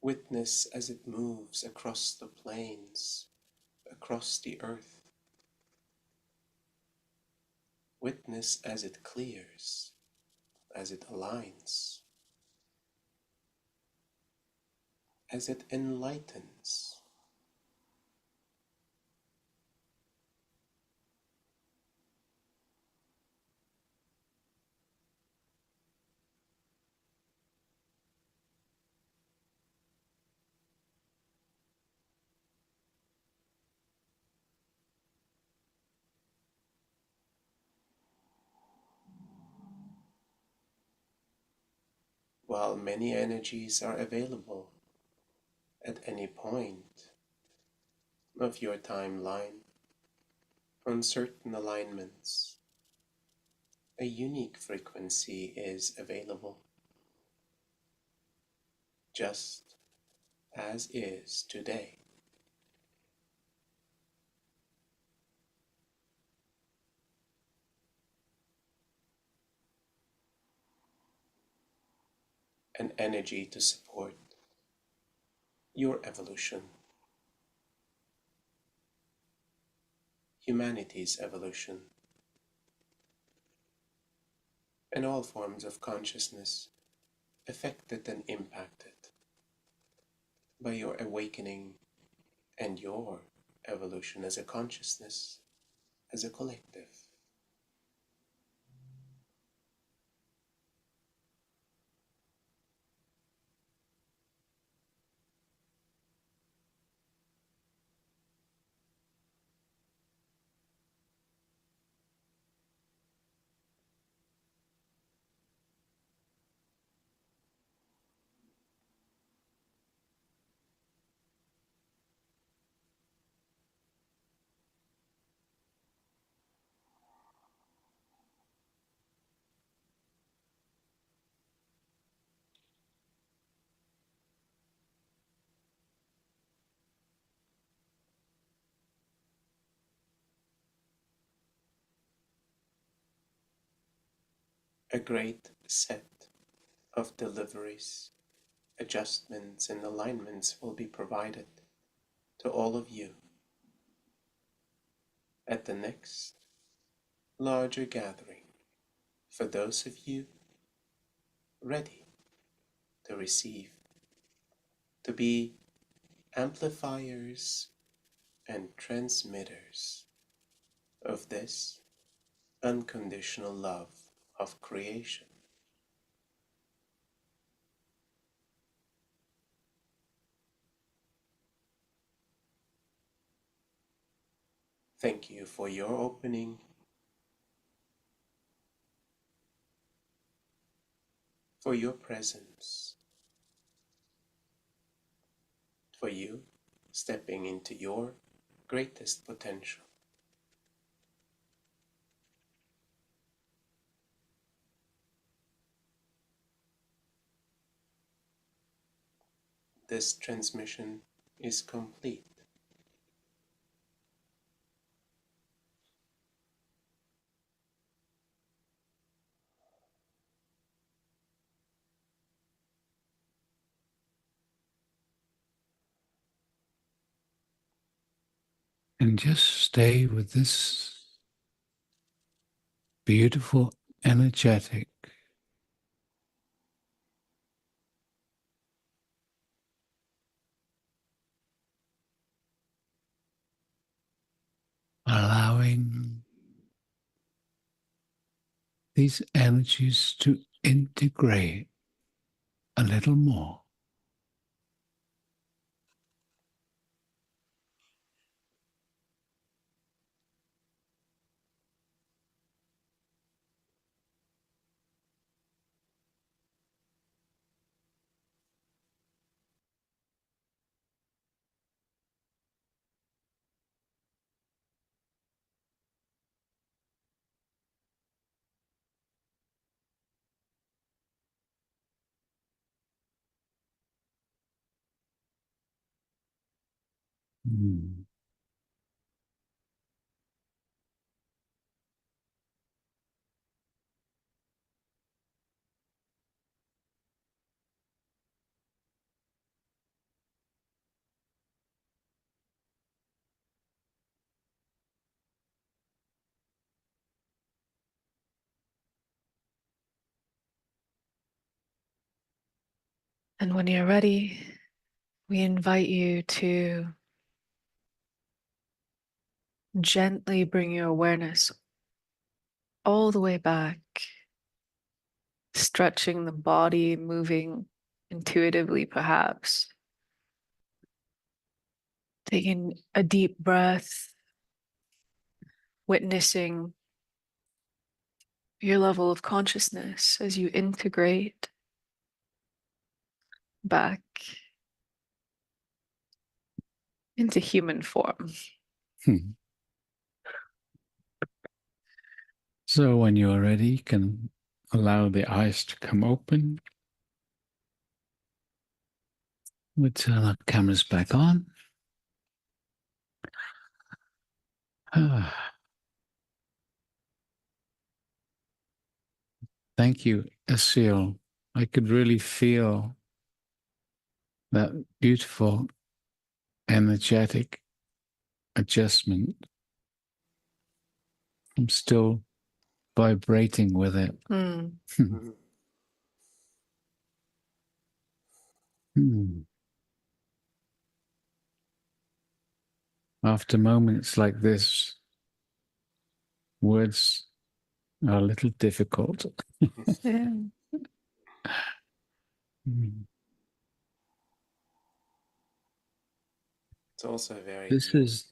Witness as it moves across the plains, across the earth. Witness as it clears, as it aligns, as it enlightens. While many energies are available at any point of your timeline, on certain alignments, a unique frequency is available, just as is today. An energy to support your evolution, humanity's evolution, and all forms of consciousness affected and impacted by your awakening and your evolution as a consciousness, as a collective. A great set of deliveries, adjustments, and alignments will be provided to all of you at the next larger gathering for those of you ready to receive, to be amplifiers and transmitters of this unconditional love of creation. Thank you for your opening, for your presence, for you stepping into your greatest potential. This transmission is complete. And just stay with this beautiful, energetic, allowing these energies to integrate a little more. Mm. And when you're ready, we invite you to gently bring your awareness all the way back, stretching the body, moving intuitively, perhaps. Taking a deep breath, witnessing your level of consciousness as you integrate back into human form. Hmm. So when you're ready, you can allow the eyes to come open. We'll turn our cameras back on. Thank you, Asil. I could really feel that beautiful, energetic adjustment. I'm still vibrating with it. Mm. After moments like this, words are a little difficult. Yeah. It's also a very This is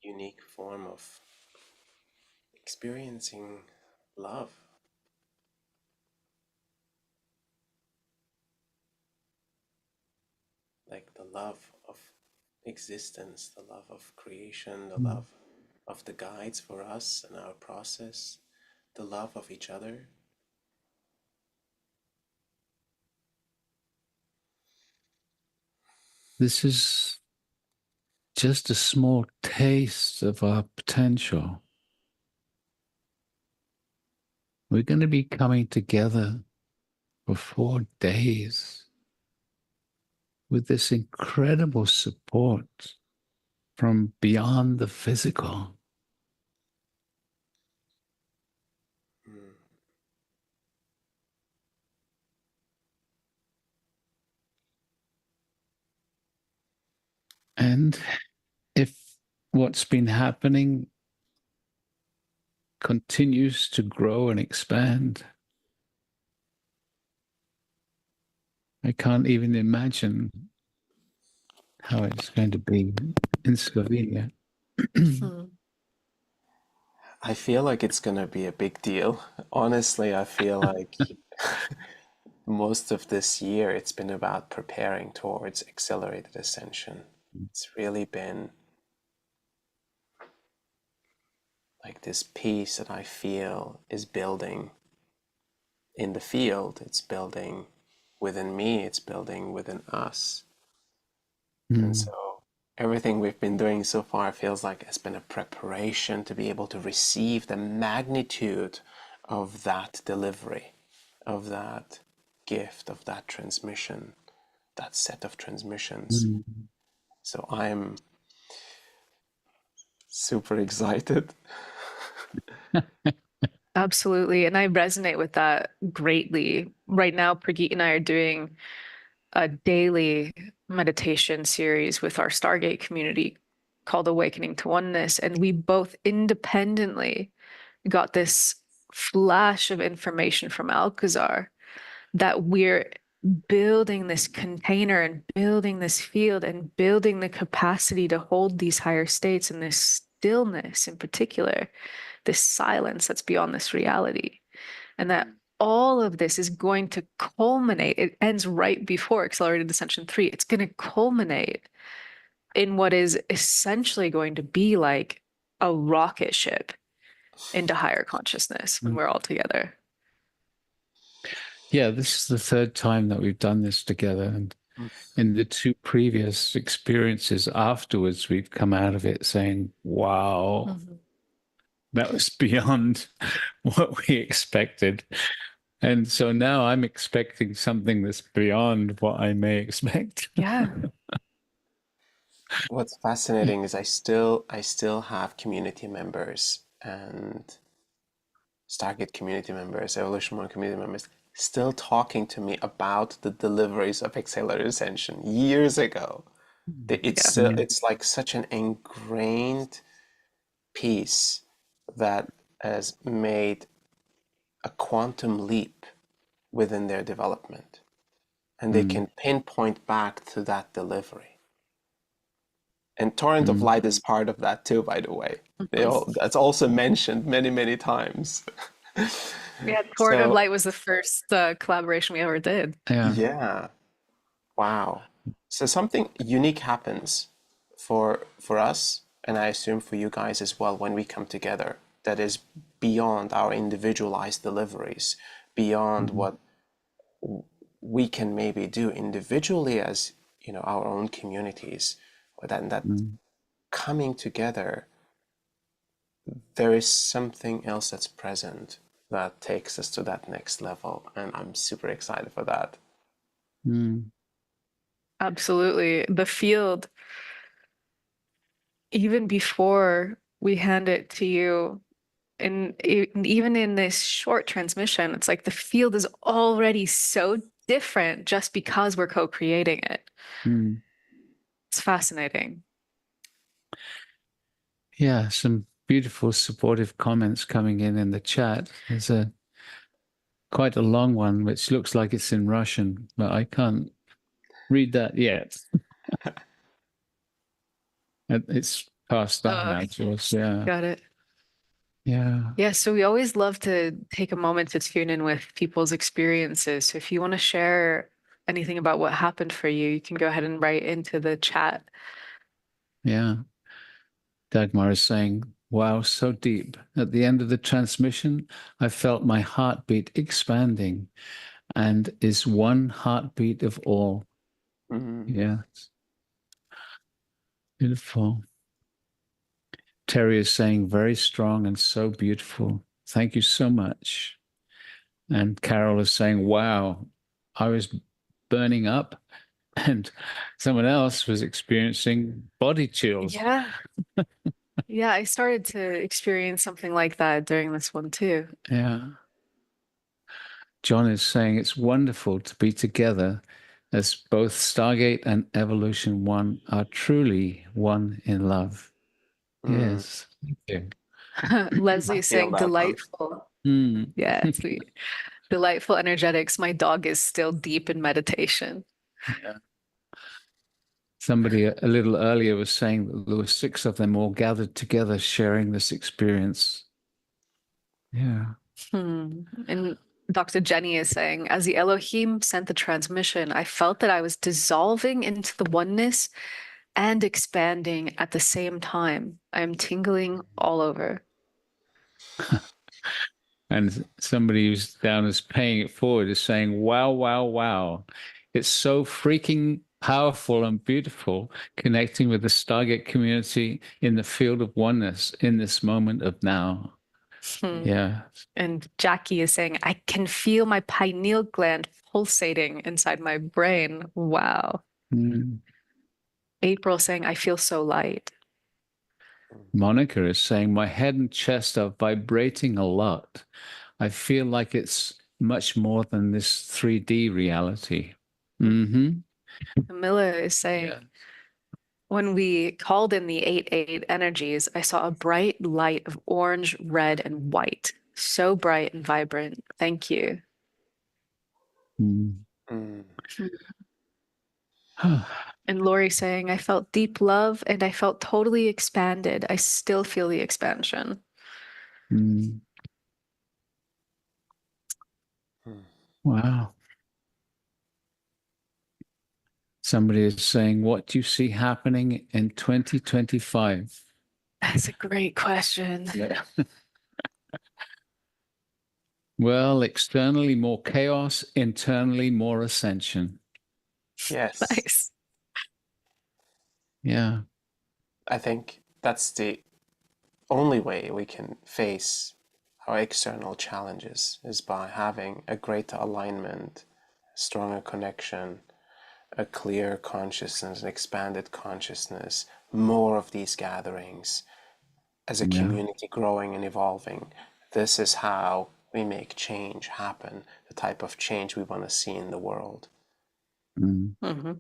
unique form of experiencing love. Like the love of existence, the love of creation, the love of the guides for us and our process, the love of each other. this is just a small taste of our potential. We're going to be coming together for 4 days with this incredible support from beyond the physical. Mm. And if what's been happening continues to grow and expand, I can't even imagine how it's going to be in Slovenia. Mm. I feel like it's gonna be a big deal. Honestly, I feel like most of this year it's been about preparing towards accelerated ascension. It's really been like this peace that I feel is building in the field, it's building within me, it's building within us. And Mm. so everything we've been doing so far feels like it's been a preparation to be able to receive the magnitude of that delivery, of that gift, of that transmission, that set of transmissions. Mm. So I'm super excited. Absolutely. And I resonate with that greatly. Right now, Prageet and I are doing a daily meditation series with our Stargate community called Awakening to Oneness. And we both independently got this flash of information from Alcazar that we're building this container and building this field and building the capacity to hold these higher states and this stillness in particular, this silence that's beyond this reality. And that all of this is going to culminate. It ends right before Accelerated Ascension 3. It's going to culminate in what is essentially going to be like a rocket ship into higher consciousness when we're all together. Yeah, this is the third time that we've done this together. And in the two previous experiences afterwards, we've come out of it saying, wow, that was beyond what we expected. And so now I'm expecting something that's beyond what I may expect. Yeah. What's fascinating is I still have community members and Stargate community members, Evolution 1 community members, still talking to me about the deliveries of Accelerated Ascension years ago. It's like such an ingrained piece that has made a quantum leap within their development. And they can pinpoint back to that delivery. And Torrent of Light is part of that too, by the way. That's also mentioned many, many times. Yeah, Torrent of Light was the first collaboration we ever did. Yeah. Wow. So something unique happens for us, and I assume for you guys as well, when we come together, that is beyond our individualized deliveries, beyond what we can maybe do individually as, you know, our own communities, that coming together, there is something else that's present that takes us to that next level, and I'm super excited for that. Absolutely. The field, even before we hand it to you, and even in this short transmission, it's like the field is already so different just because we're co-creating it. It's fascinating. Yeah, some beautiful supportive comments coming in the chat. There's quite a long one which looks like it's in Russian, but I can't read that yet. It's passed on now, Jules. Yeah. Got it. Yeah. Yeah, so we always love to take a moment to tune in with people's experiences. So if you want to share anything about what happened for you, you can go ahead and write into the chat. Yeah. Dagmar is saying, wow, so deep. At the end of the transmission, I felt my heartbeat expanding and is one heartbeat of all. Yeah. Beautiful. Terry is saying, very strong and so beautiful. Thank you so much. And Carol is saying, wow, I was burning up and someone else was experiencing body chills. Yeah. Yeah, I started to experience something like that during this one too. Yeah. John is saying it's wonderful to be together as both Stargate and Evolution 1 are truly one in love. Yes. Thank you. Leslie saying delightful. Yeah, sweet. Delightful energetics. My dog is still deep in meditation. Yeah. Somebody a little earlier was saying that there were 6 of them all gathered together sharing this experience. Yeah. And Dr. Jenny is saying, as the Elohim sent the transmission, I felt that I was dissolving into the oneness and expanding at the same time. I am tingling all over. And somebody who's down as paying it forward is saying, wow, wow, wow. It's so freaking powerful and beautiful connecting with the Stargate community in the field of oneness in this moment of now. Yeah. And Jackie is saying, I can feel my pineal gland pulsating inside my brain. Wow. April saying, I feel so light. Monica is saying, my head and chest are vibrating a lot. I feel like it's much more than this 3D reality. Camilla is saying, when we called in the 8-8 energies, I saw a bright light of orange, red, and white So bright and vibrant. Thank you. Mm. Mm. And Lori saying, I felt deep love and I felt totally expanded. I still feel the expansion. Mm. Mm. Wow. Somebody is saying, what do you see happening in 2025? That's a great question. Yeah. Well, externally more chaos, internally more ascension. Yes, Nice. Yeah. I think that's the only way we can face our external challenges is by having a greater alignment, stronger connection, a clear consciousness, an expanded consciousness, more of these gatherings as a Yeah. community growing and evolving. This is how we make change happen, the type of change we want to see in the world. Mm. Mm-hmm.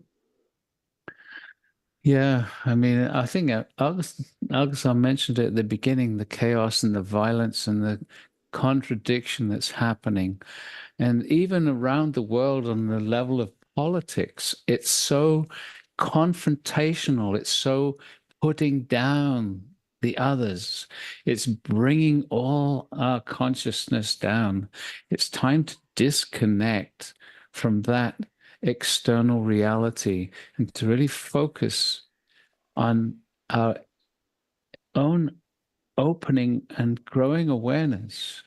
Yeah, I mean, I think Alcazar mentioned it at the beginning, the chaos and the violence and the contradiction that's happening. And even around the world on the level of politics, it's so confrontational. It's so putting down the others. It's bringing all our consciousness down. It's time to disconnect from that external reality and to really focus on our own opening and growing awareness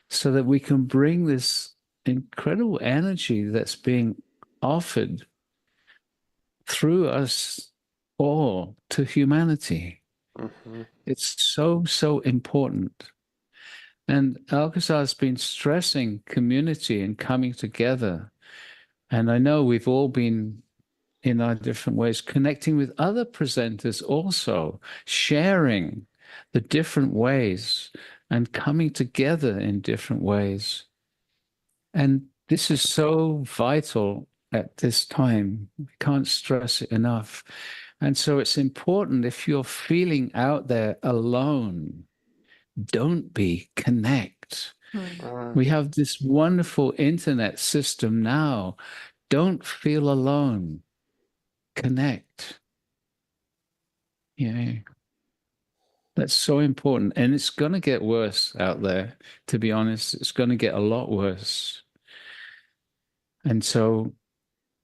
so that we can bring this incredible energy that's being offered through us all to humanity. Mm-hmm. It's so, so important. And Alcazar has been stressing community and coming together. And I know we've all been in our different ways, connecting with other presenters also, sharing the different ways and coming together in different ways. And this is so vital at this time. We can't stress it enough. And so it's important if you're feeling out there alone, don't be, connect. Mm. We have this wonderful internet system now. Don't feel alone. Connect. Yeah. That's so important. And it's going to get worse out there, to be honest. It's going to get a lot worse. And so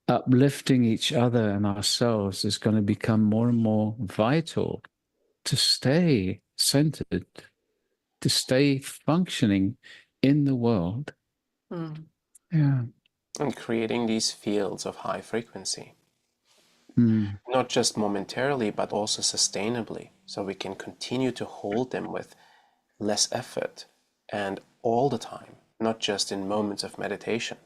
uplifting each other and ourselves is going to become more and more vital to stay centered, to stay functioning in the world. Mm. Yeah. And creating these fields of high frequency, Mm. not just momentarily, but also sustainably, so we can continue to hold them with less effort and all the time, not just in moments of meditation.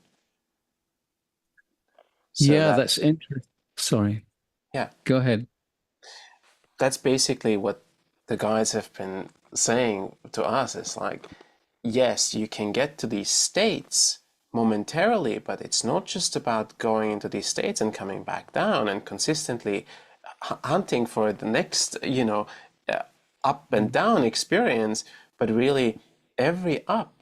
So Yeah, that, that's interesting. Sorry, yeah, go ahead. that's basically what the guides have been saying to us. Is like, yes, you can get to these states momentarily, but it's not just about going into these states and coming back down and consistently hunting for the next, uh, up and down experience, but really every up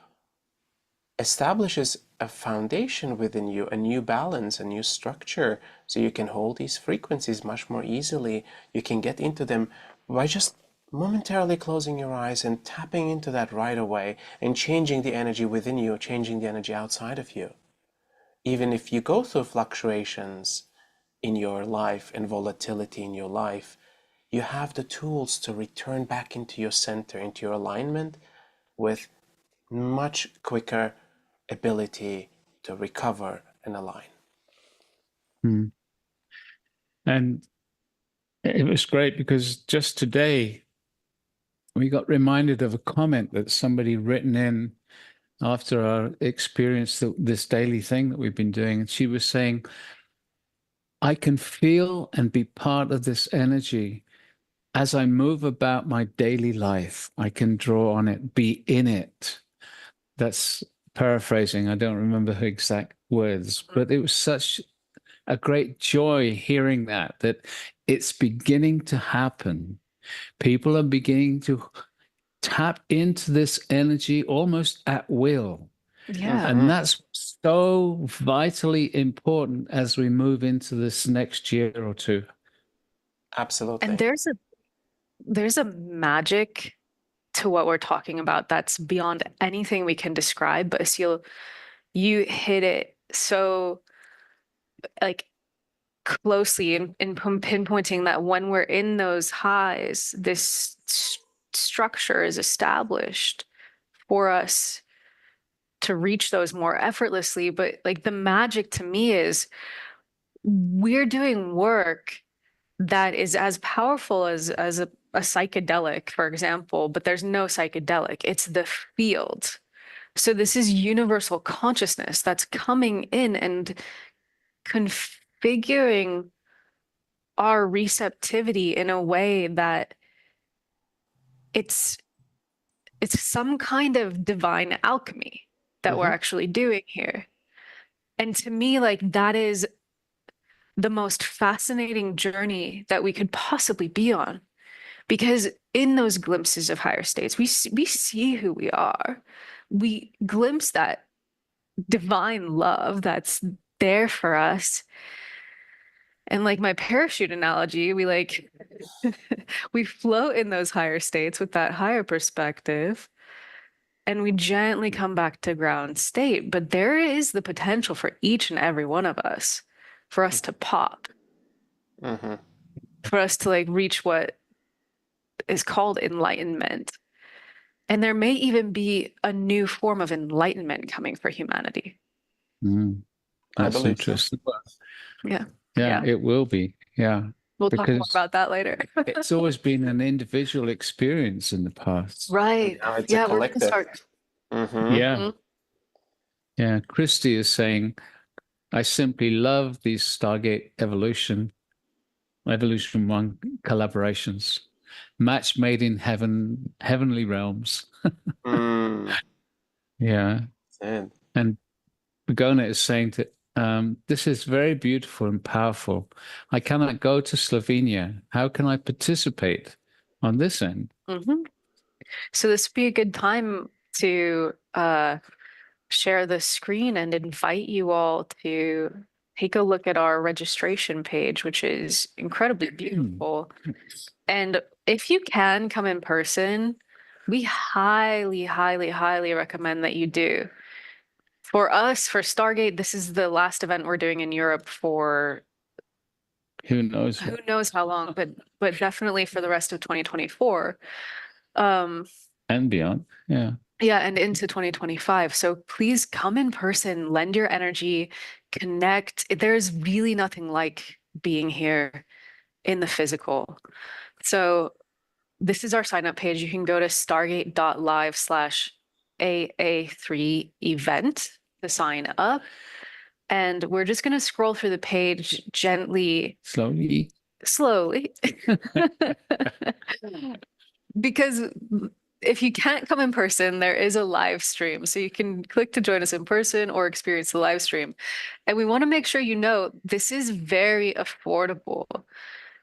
establishes a foundation within you, a new balance, a new structure, so you can hold these frequencies much more easily. You can get into them by just momentarily closing your eyes and tapping into that right away and changing the energy within you, changing the energy outside of you. Even if you go through fluctuations in your life and volatility in your life, you have the tools to return back into your center, into your alignment with much quicker ability to recover and align. Mm. And it was great because just today we got reminded of a comment that somebody written in after our experience, this daily thing that we've been doing. And she was saying, I can feel and be part of this energy as I move about my daily life. I can draw on it, be in it. That's paraphrasing. I don't remember her exact words, but it was such a great joy hearing that it's beginning to happen. People are beginning to tap into this energy almost at will. Yeah. And that's so vitally important as we move into this next year or two. Absolutely. And there's a magic to what we're talking about that's beyond anything we can describe. But Asil, you hit it so like closely in pinpointing that when we're in those highs, this structure is established for us to reach those more effortlessly. But like the magic to me is we're doing work that is as powerful as a psychedelic, for example, but there's no psychedelic. It's the field. So this is universal consciousness that's coming in and configuring our receptivity in a way that it's some kind of divine alchemy that we're actually doing here. And to me, like that is the most fascinating journey that we could possibly be on. Because in those glimpses of higher states, we see who we are. We glimpse that divine love that's there for us. And like my parachute analogy, we like we float in those higher states with that higher perspective and we gently come back to ground state. But there is the potential for each and every one of us for us to pop, for us to like reach what is called enlightenment. And there may even be a new form of enlightenment coming for humanity. That's interesting. So. Yeah. It will be. Yeah. We'll talk more about that later. It's always been an individual experience in the past. Right. Now it's a collective. Yeah. Christy is saying, I simply love these Stargate Evolution 1 collaborations. Match made in heavenly realms. Yeah. And Begona is saying that this is very beautiful and powerful. I cannot go to Slovenia. How can I participate on this end? So this would be a good time to share the screen and invite you all to take a look at our registration page, which is incredibly beautiful. And if you can come in person, we highly, highly, highly recommend that you do. For us, for Stargate, this is the last event we're doing in Europe for who knows how long, but definitely for the rest of 2024. And beyond. Yeah, and into 2025. So please come in person, lend your energy, connect. There's really nothing like being here in the physical. So this is our sign up page. You can go to stargate.live/AA3event to sign up. And we're just going to scroll through the page gently. Slowly. Because if you can't come in person, there is a live stream. So you can click to join us in person or experience the live stream. And we want to make sure you know this is very affordable.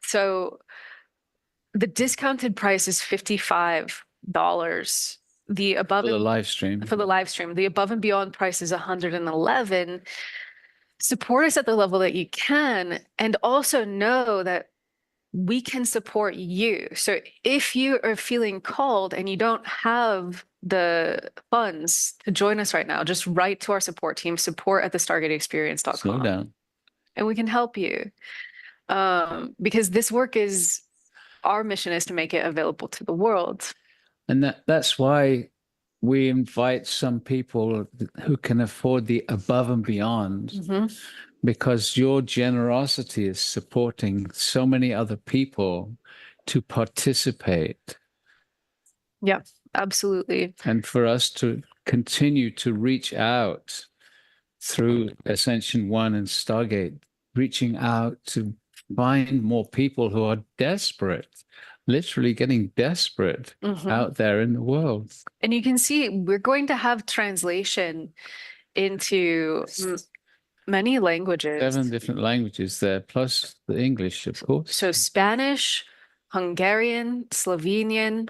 So the discounted price is $55. The above for the live stream. The above and beyond price is $111. Support us at the level that you can, and also know that we can support you. So if you are feeling called and you don't have the funds to join us right now, just write to our support team, support@thestargateexperience.com. Slow down. And we can help you. Because this work is, our mission is to make it available to the world. And that's why we invite some people who can afford the above and beyond. Because your generosity is supporting so many other people to participate. Yeah, absolutely. And for us to continue to reach out through Ascension 1 and Stargate, reaching out to find more people who are desperate, literally getting desperate out there in the world. And you can see we're going to have translation into many languages. 7 different languages there, plus the English, of course. So Spanish, Hungarian, Slovenian,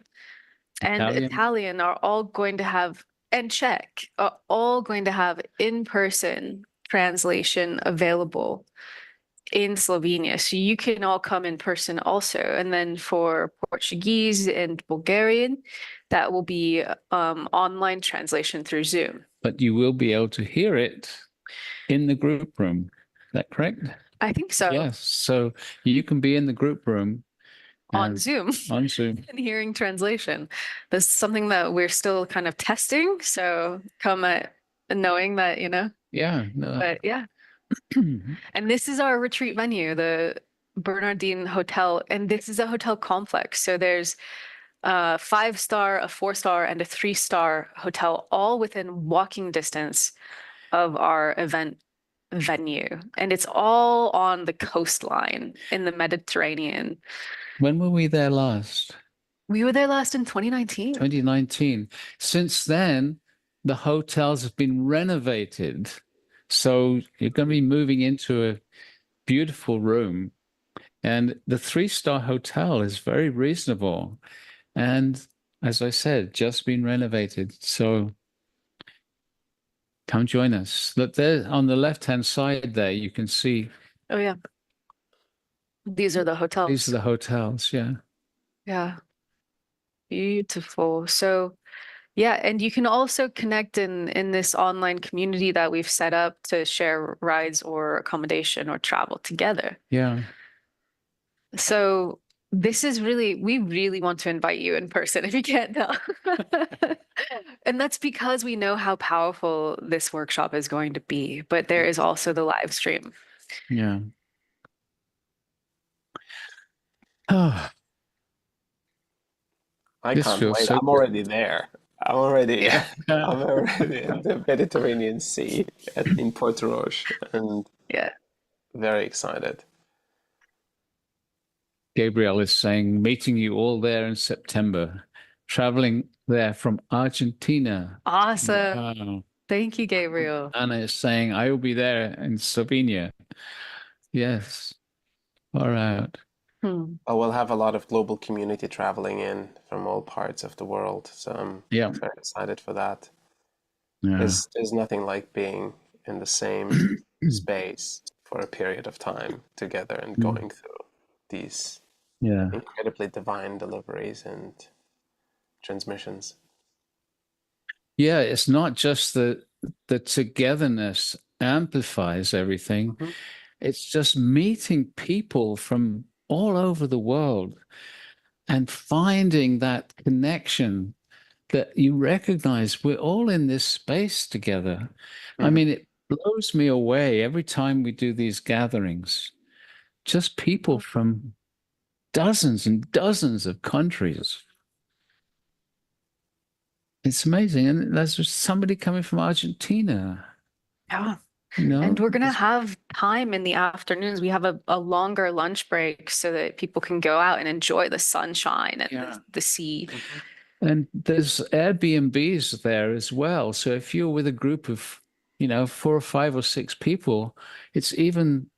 and Italian are all going to have, and Czech are all going to have in-person translation available in Slovenia. So you can all come in person also. And then for Portuguese and Bulgarian, that will be online translation through Zoom. But you will be able to hear it in the group room. Is that correct? I think so. Yes. So you can be in the group room on Zoom. On Zoom. And hearing translation. This is something that we're still kind of testing. So come at knowing that, Yeah. No. But yeah. And this is our retreat venue, the Bernardine Hotel. And this is a hotel complex. So there's a 5-star, a 4-star, and a 3-star hotel, all within walking distance of our event venue. And it's all on the coastline in the Mediterranean. When were we there last? We were there last in 2019. 2019. Since then, the hotels have been renovated. So you're going to be moving into a beautiful room. And the 3-star hotel is very reasonable. And as I said, just been renovated. So come join us. Look there on the left-hand side there, you can see. Oh, yeah. These are the hotels. These are the hotels, yeah. Yeah. Beautiful. So, yeah, and you can also connect in this online community that we've set up to share rides or accommodation or travel together. Yeah. So this is we really want to invite you in person if you can't tell. And that's because we know how powerful this workshop is going to be, but there is also the live stream. Yeah. Oh. I can't wait. So I'm already there. I'm already in the Mediterranean Sea in Porto Roche, and very excited. Gabriel is saying, meeting you all there in September, traveling there from Argentina. Awesome. Wow. Thank you, Gabriel. Anna is saying, I will be there in Slovenia. Yes. All right. I will have a lot of global community traveling in from all parts of the world. So I'm very excited for that. Yeah. There's nothing like being in the same space for a period of time together and going through these incredibly divine deliveries and transmissions. Yeah, it's not just the togetherness amplifies everything. It's just meeting people from all over the world and finding that connection that you recognize we're all in this space together. I mean, it blows me away every time we do these gatherings. Just people from dozens and dozens of countries. It's amazing. And there's just somebody coming from Argentina. Yeah. And we're going to have time in the afternoons. We have a longer lunch break so that people can go out and enjoy the sunshine and the sea. And there's Airbnbs there as well. So if you're with a group of, 4 or 5 or 6 people, it's even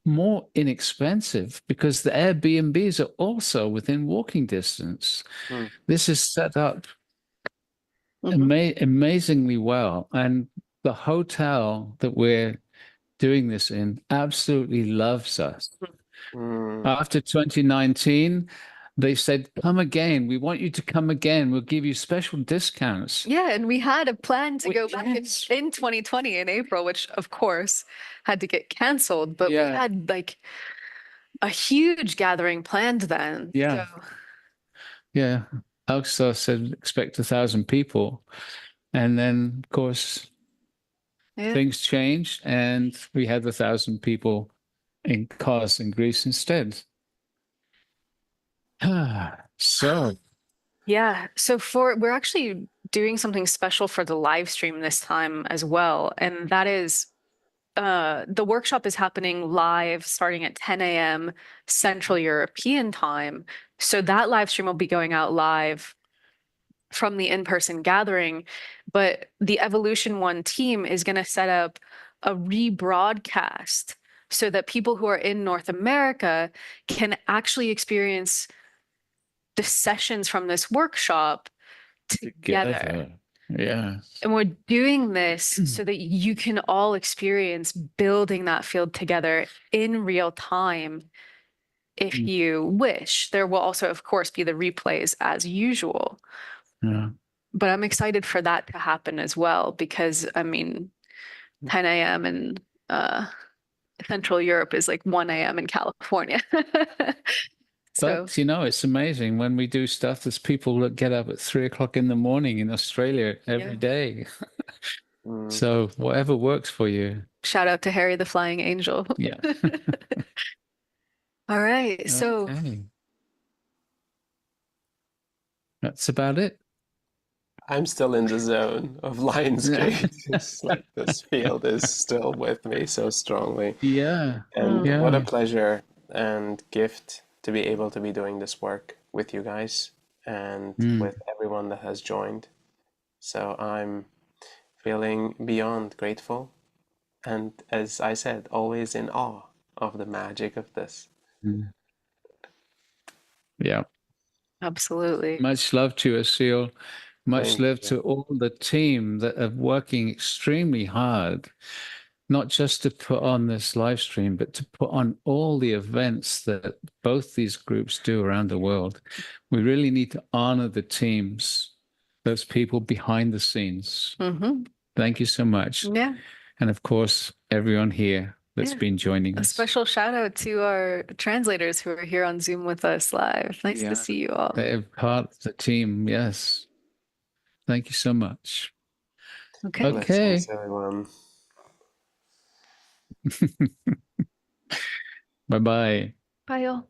more inexpensive because the Airbnbs are also within walking distance. This is set up amazingly well. And the hotel that we're doing this in absolutely loves us. After 2019, they said, come again. We want you to come again. We'll give you special discounts. Yeah, and we had a plan to go back in 2020 in April, which of course had to get canceled. But we had like a huge gathering planned then. Yeah. So. Yeah. Alcazar said expect 1,000 people. And then, of course, things changed and we had 1,000 people in Kos in Greece instead. So we're actually doing something special for the live stream this time as well, and that is the workshop is happening live starting at 10 a.m. Central European time. So that live stream will be going out live from the in-person gathering, but the Evolution One team is going to set up a rebroadcast so that people who are in North America can actually experience the sessions from this workshop together. Yeah. And we're doing this so that you can all experience building that field together in real time if you wish. There will also, of course, be the replays as usual. Yeah. But I'm excited for that to happen as well because, I mean, 10 a.m. in Central Europe is like 1 a.m. in California. So, But, you know, it's amazing when we do stuff, there's people that get up at 3 o'clock in the morning in Australia every yeah. day. Mm. So whatever works for you. Shout out to Harry the Flying Angel. Yeah. All right. So, Okay. That's about it. I'm still in the zone of Lionsgate. It's like this field is still with me so strongly. Yeah. And Mm. what a Yeah. pleasure and gift to be able to be doing this work with you guys and Mm. with everyone that has joined. So I'm feeling beyond grateful. And as I said, always in awe of the magic of this. Mm. Yeah. absolutely. Much love to you, Asil. Much Thank love you. to all the team that are working extremely hard, not just to put on this live stream, but to put on all the events that both these groups do around the world. We really need to honor the teams, those people behind the scenes. Hmm. Thank you so much. Yeah. And of course, everyone here that's Yeah. been joining A us. special shout out to our translators who are here on Zoom with us live. Nice Yeah. to see you all. They're part of the team. Yes. Thank you so much. Okay. Okay. Blessings, everyone. Bye-bye. Bye, y'all.